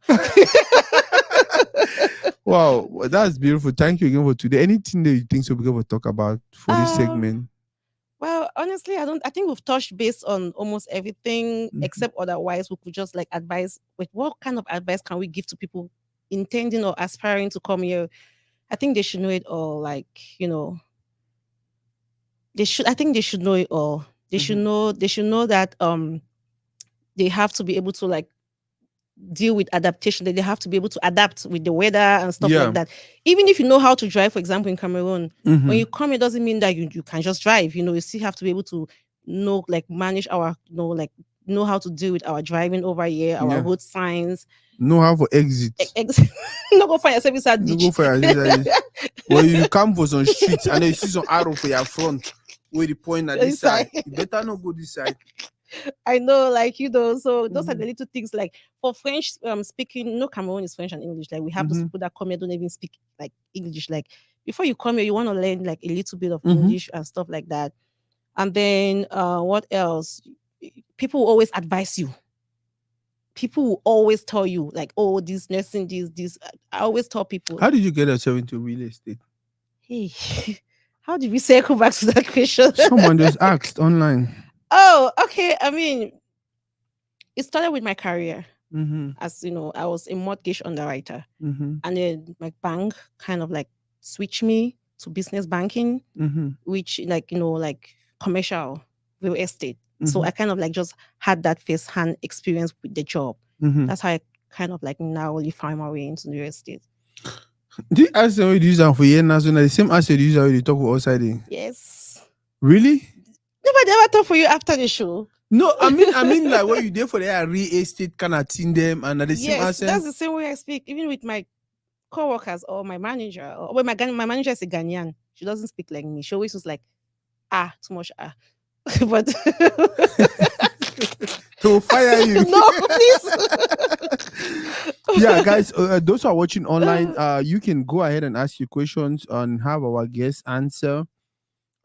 Wow, well, that's beautiful. Thank you again for today. Anything that you think so we can talk about for this um segment? well, honestly, I think we've touched base on almost everything Mhm. except otherwise we could just like advise, like what kind of advice can we give to people intending or aspiring to come here? I think they should know it all. Like, you know, I think they should know it all. Mhm. They should know that they have to be able to like deal with adaptation, that they have to be able to adapt with the weather and stuff like Yeah. that. Even if you know how to drive, for example, in Cameroon, when Hmm. you come, it doesn't mean that you can just drive. You know, you still have to be able to know, like manage our, like know how to deal with our driving over here, our Yeah. road signs. Know how for exit. Ex- Not go find yourself inside No go ditch. for your exercise. Well, you come for some streets and then you see some arrow for your front where the point at this Inside. side. You better not go this side. I know, like, so those are Hmm. the little things. Like for French speaking, no, Cameroon is French and English. Like we have those Hmm. people that come here don't even speak like English. Like before you come here, you want to learn like a little bit of Hmm. English and stuff like that. And then what else? People will always advise you. People will always tell you like, oh, this nursing, this. I always tell people, How did you get yourself into real estate? hey, how did we circle back to that question? Someone just asked online. Oh, okay. I mean, it started with my career. Mm-hmm. As you know, I was a mortgage underwriter, Mm-hmm. and then my bank kind of like switched me to business banking, Mm-hmm. which like like commercial real estate. So Mm-hmm. I kind of like just had that first hand experience with the job. Mm-hmm. That's how I kind of like narrowly find my way into real estate. The accent we use am for here now, so na the same accent you use when you talk for outside. Yes. Really? Nobody ever talk for you after the show. No, I mean, like when you there for the real estate kind of thing them and at the same Yes, that's accent. the same way I speak, even with my co-workers or my manager. Or well, my manager is a Ghanaian. She doesn't speak like me. She always was like, too much but To fire you. no, please. Yeah, guys, those who are watching online, you can go ahead and ask your questions and have our guests answer.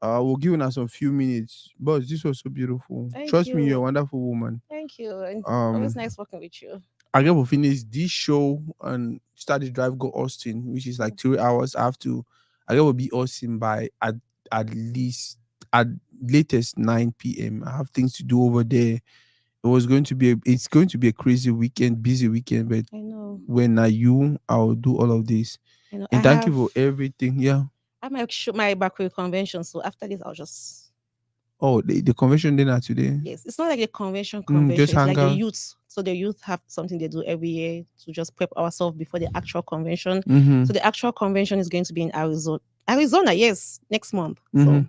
We'll give us some few minutes. Boss, this was so beautiful. Thank Trust me, you're a you. wonderful woman. Thank you. And always Um, nice working with you. I get to finish this show and start the drive go Austin, which is like 3 hours. I get to be Austin by at least at latest 9 p.m. I have things to do over there. It's going to be a crazy weekend, busy weekend, but I know. when I'll do all of this. I know. And thank you for everything. Yeah. I might shoot my Bakri convention. So after this, I'll just Oh, the convention dinner today. yes. It's not like a convention Just convention. It's hang like the out. youth. So the youth have something they do every year to just prep ourselves before the actual convention. Mm-hmm. So the actual convention is going to be in Arizona. Arizona, yes, next month. Mm-hmm. So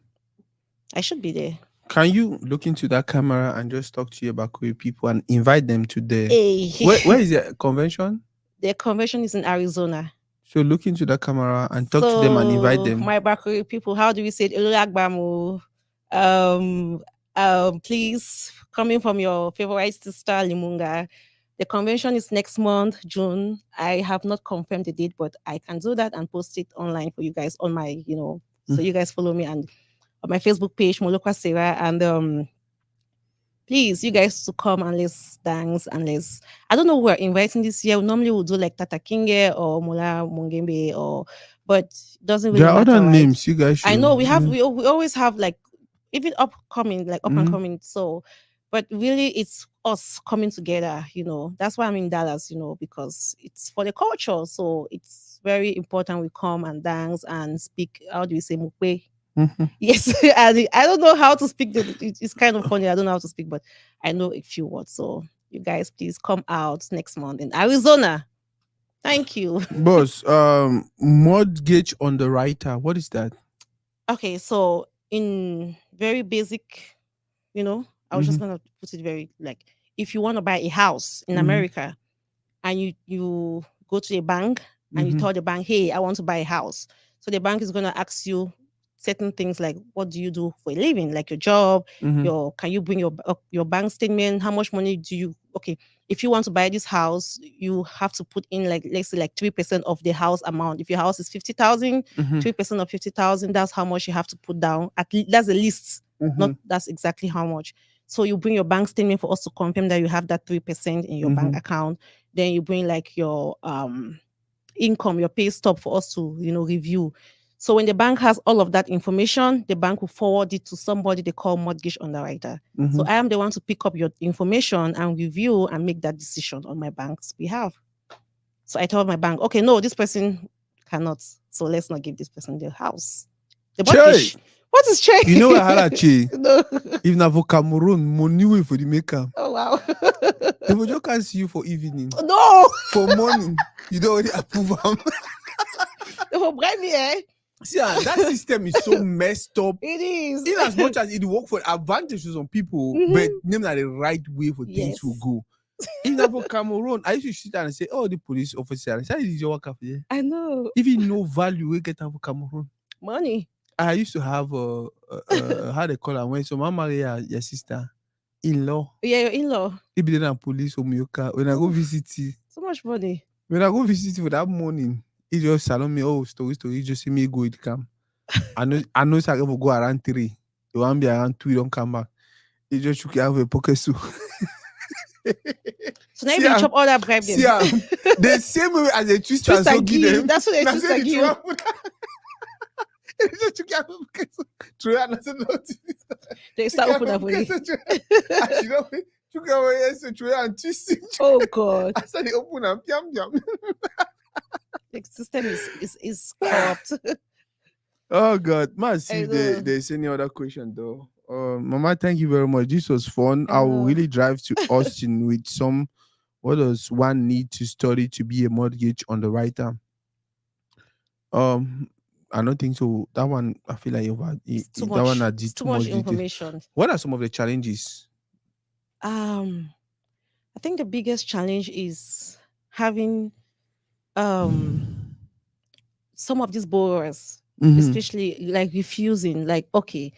I should be there. Can you look into that camera and just talk to your Bakwe people and invite them to the Hey. where is the convention? The convention is in Arizona. So look into the camera and talk to them and invite them. My Bakri people, how do we say it? Olulagbamu. Please, coming from your favorite sister Limunga. The convention is next month, June. I have not confirmed the date, but I can do that and post it online for you guys on my, so you guys follow me and on my Facebook page, Molokwa Sarah, and please, you guys to come and let's dance and let's. I don't know who we're inviting this year. Normally we'll do like Tata Kinge or Mola Mungembe but it doesn't really There are matter, other right? names you guys should. I know we always have like even upcoming, like up and Mhm. coming. So, but really it's us coming together, That's why I'm in Dallas, because it's for the culture. So it's very important we come and dance and speak. How do we say mukwe? Mhm. Yes, and I don't know how to speak. It's kind of funny. I don't know how to speak, but I know a few words. So you guys, please come out next month in Arizona. Thank you. Boss, mortgage underwriter. What is that? Okay, so in very basic, I was just Mhm. gonna put it very like if you want to buy a house in Mhm. America and you go to a bank and you Mhm. tell the bank, hey, I want to buy a house. So the bank is gonna ask you certain things like what do you do for a living, like your job, Mhm. can you bring your bank statement, how much money do you if you want to buy this house, you have to put in like let's say like 3% of the house amount. If your house is 50,000, Mhm. 3% of 50,000, that's how much you have to put down. That's the least, not Mhm. that's exactly how much. So you bring your bank statement for us to confirm that you have that 3% in your bank Mhm. account. Then you bring like your income, your pay stub for us to, review. So when the bank has all of that information, the bank will forward it to somebody they call mortgage underwriter. So Mhm. I am the one to pick up your information and review and make that decision on my bank's behalf. So I told my bank, okay, no, this person cannot. So let's not give this person the house. The Che, mortgage. What is change? you know what I had a che? No. If not for Cameroon, money way for the maker. Oh wow. They will just can't see you for evening. No. For morning, you don't already approve them. They will bribe me, eh? See, that system is so messed up. It is. In as much as it work for advantage to some people, Mhm. but name that the right way for things Yes. will go. In that for Cameroon, I used to sit down and say, "Oh, the police officer, I said, is your work after there? I know. Even no value we get out for Cameroon." Money. I used to have how they call her when so my marry your sister in law. Yeah, your in-law. He be there police or Mioka. When I go visit you, So much money. when I go visit you for that morning, he just salon me, oh, story, he just see me go it come. I know it's like go around 3. You want be around 2, you don't come back. He just shook have a pocket soup. So now you chop all that bribe them. See, the same way as a twist and Twist so and give give. them. That's what they Now twist say and the give. He just took out a pocket soup. Throw it and I said, no, They start opening up for you. I should not be. Took away so throw it and twist it. Oh God. I said, they open and piam piam. The system is corrupt. Oh God, man, I see if know. there's any other question though. Mama, thank you very much. This was fun. I I will know. really drive to Austin with some. What does one need to study to be a mortgage underwriter? Um, I don't think so. That one, I feel like It's too that one much. I It's did too too much much detail. information. What are some of the challenges? Um, I think the biggest challenge is having um some of these borrowers, Mm-hmm. especially like refusing, like, okay,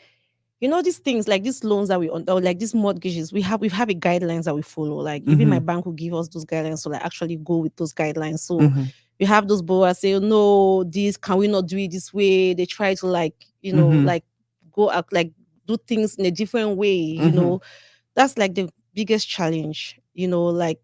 you know, these things like these loans that we on, or like these mortgages, we have a guidelines that we follow. Like even my Mm-hmm. bank will give us those guidelines to like actually go with those guidelines. So Mm-hmm. you have those borrowers say, no, this can we not do it this way? They try to like, Mm-hmm. like go out, like do things in a different way, Mm-hmm. that's like the biggest challenge, like.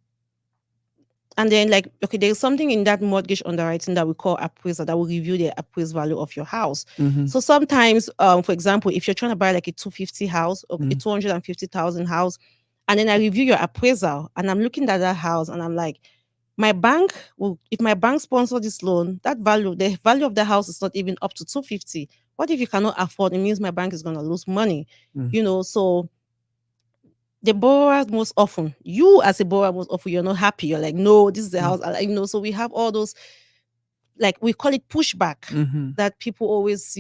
And then, like, okay, there's something in that mortgage underwriting that we call appraiser that will review the appraised value of your house. Mm-hmm. So sometimes, for example, if you're trying to buy like a 250 house or a Mm-hmm. 250,000 house, and then I review your appraisal and I'm looking at that house and I'm like, if my bank sponsor this loan, the value of the house is not even up to 250. What if you cannot afford? It means my bank is going to lose money, so the borrowers most often, you as a borrower most often, you're not happy. You're like, no, this is the house. So we have all those, like we call it pushback, Mm-hmm. that people always,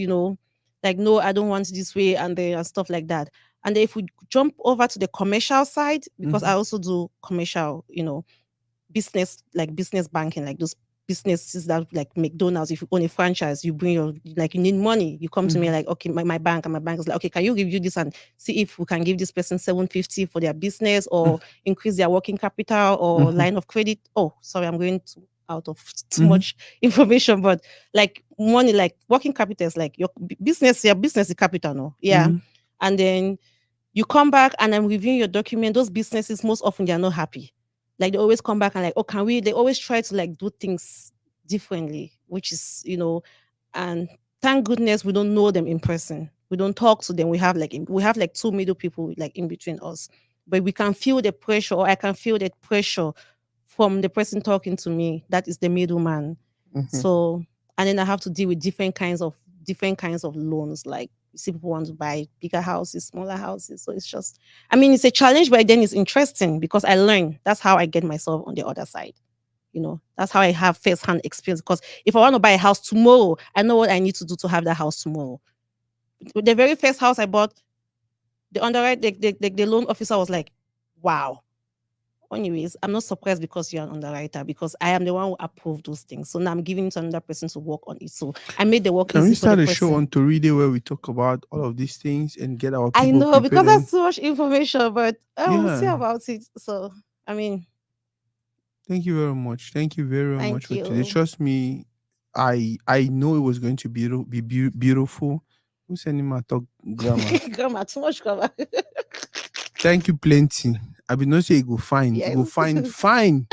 like, no, I don't want it this way, and stuff like that. And then if we jump over to the commercial side, because Mm-hmm. I also do commercial, business, like business banking, like those businesses that like McDonald's. If you own a franchise, you bring your, like, you need money, you come to me Mm-hmm. like, okay, my bank, and my bank is like, okay, can you review this and see if we can give this person 750 for their business, or increase their working capital or Mm-hmm. line of credit. Oh, sorry, I'm going to out of too Mm-hmm. much information, but like money, like working capital is like your business is capital, no? Yeah. Mm-hmm. And then you come back and I'm reviewing your document. Those businesses, most often, they are not happy. Like they always come back and like, oh, can we? They always try to like do things differently, which is, and thank goodness we don't know them in person. We don't talk to them. We have like two middle people like in between us, but we can feel the pressure, or I can feel the pressure from the person talking to me. That is the middleman. Mm-hmm. So, and then I have to deal with different kinds of loans. Like you see people want to buy bigger houses, smaller houses. So it's just, I mean, it's a challenge, but then it's interesting because I learn. That's how I get myself on the other side. That's how I have first-hand experience. Because if I want to buy a house tomorrow, I know what I need to do to have that house tomorrow. The very first house I bought, the underwrite the loan officer was like, "Wow." Anyways, I'm not surprised because you're an underwriter, because I am the one who approved those things. So now I'm giving it to another person to work on it. So I made the work Can we easy for the start a show person. on Toride where we talk about all of these things and get our I people know, prepared? because And that's too much information, but we'll see yeah, about it. So, I mean, thank you very much. Thank you very, very much thank for today. you. Trust me, I know it was going to be beautiful. Who's sending my talk grammar? Grammar, too much grammar. Thank you plenty. I be no say you go fine. You Yes. go find fine.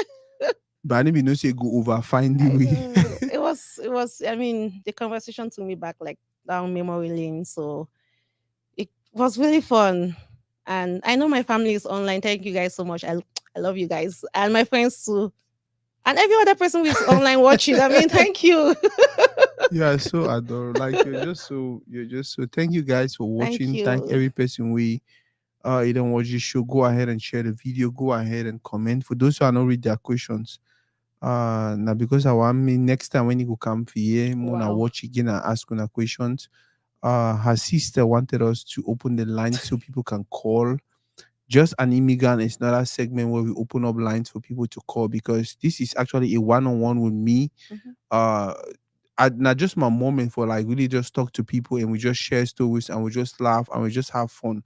But I didn't be no say you go over find the I way. know. It was, I mean, the conversation took me back like down memory lane. So it was really fun. And I know my family is online. Thank you guys so much. I love you guys. And my friends too. And every other person who is online watching. I mean, thank you. You are so adorable. Like you're just so thank you guys for Thank watching. Thank you. every person we you don't watch this show. Go ahead and share the video. Go ahead and comment. For those who are not read their questions. Now because I want me next time when you go come here, Mona Wow. watch again and ask una questions. Her sister wanted us to open the line so people can call. Just an immigrant is not a segment where we open up lines for people to call, because this is actually a one-on-one with me. Mhm. uh Not just my moment for like really just talk to people and we just share stories and we just laugh and we just have fun.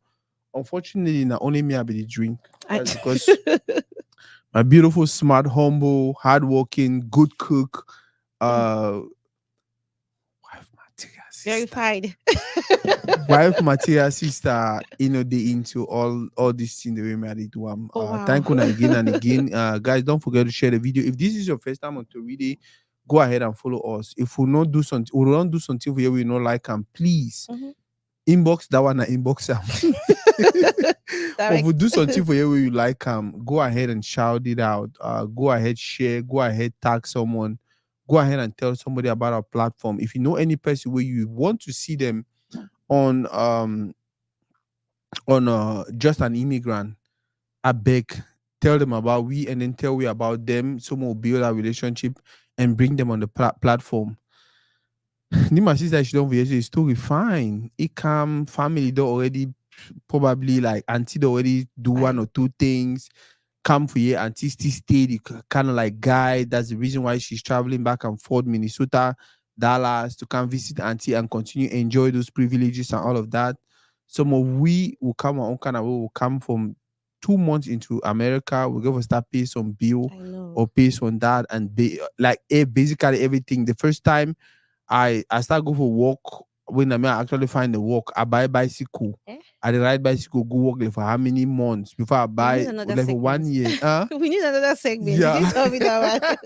Unfortunately, not only me I be the drink. I, That's because my beautiful, smart, humble, hardworking, good cook, Mm, uh wife material sister. verified. Wife material sister, they into all this thing the way me I dey do. Oh wow. Thank you again and again. Guys, don't forget to share the video. If this is your first time on Toride, go ahead and follow us. If we don't do something for you we not like, and please Mhm. inbox that one and inbox am. But if we Direct. do something for you where you like, go ahead and shout it out. Go ahead, share, go ahead, tag someone, go ahead and tell somebody about our platform. If you know any person where you want to see them on just an immigrant, I beg, tell them about we, and then tell we about them. Someone will build a relationship and bring them on the platform. Ni my sister she don't vex story fine. It come family don't already probably like auntie don't already do one or Fine. two things. Come for you, auntie still stay the kind of like guide. That's the reason why she's traveling back and forth, Minnesota, Dallas, to come visit auntie and continue enjoy those privileges and all of that. Some of we will come our own kind of way, will come from 2 months into America. We're gonna start pay some bill I know. or pay some that and be like basically everything. The first time I start go for walk when I actually find the work. I buy bicycle. Eh? I dey ride bicycle go work like for how many months before I We need buy another like for one segment. year. We need another segment. You Yeah. didn't tell me that one.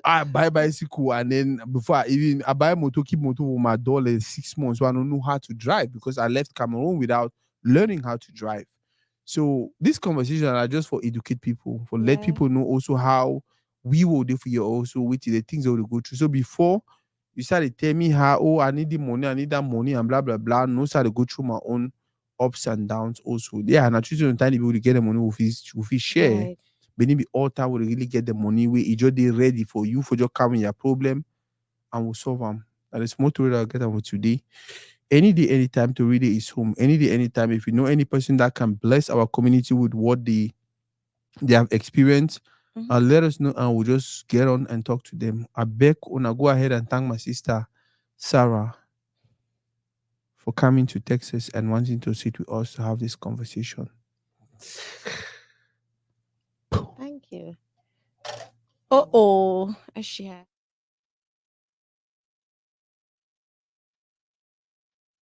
I buy bicycle and then before I buy motor, keep motor for my door like 6 months. So I don't know how to drive because I left Cameroon without learning how to drive. So this conversation are just for educate people, for let Yeah. people know also how we will do for you also with the things that we go through. So before you started tell me how I need the money, I need that money and blah blah blah. No start to go through my own ups and downs also. Yeah, and I choose to tiny people to get the money with his share. Right. But maybe all time will really get the money where it just they ready for you for just coming your problem and will solve them. And it's more to I'll get them today. Any day, anytime to read it is home. Any day, anytime. If you know any person that can bless our community with what they have experienced, Mhm. let us know and we'll just get on and talk to them. I beg una go ahead and thank my sister Sarah for coming to Texas and wanting to sit with us to have this conversation. Thank you. Oh, Ashia.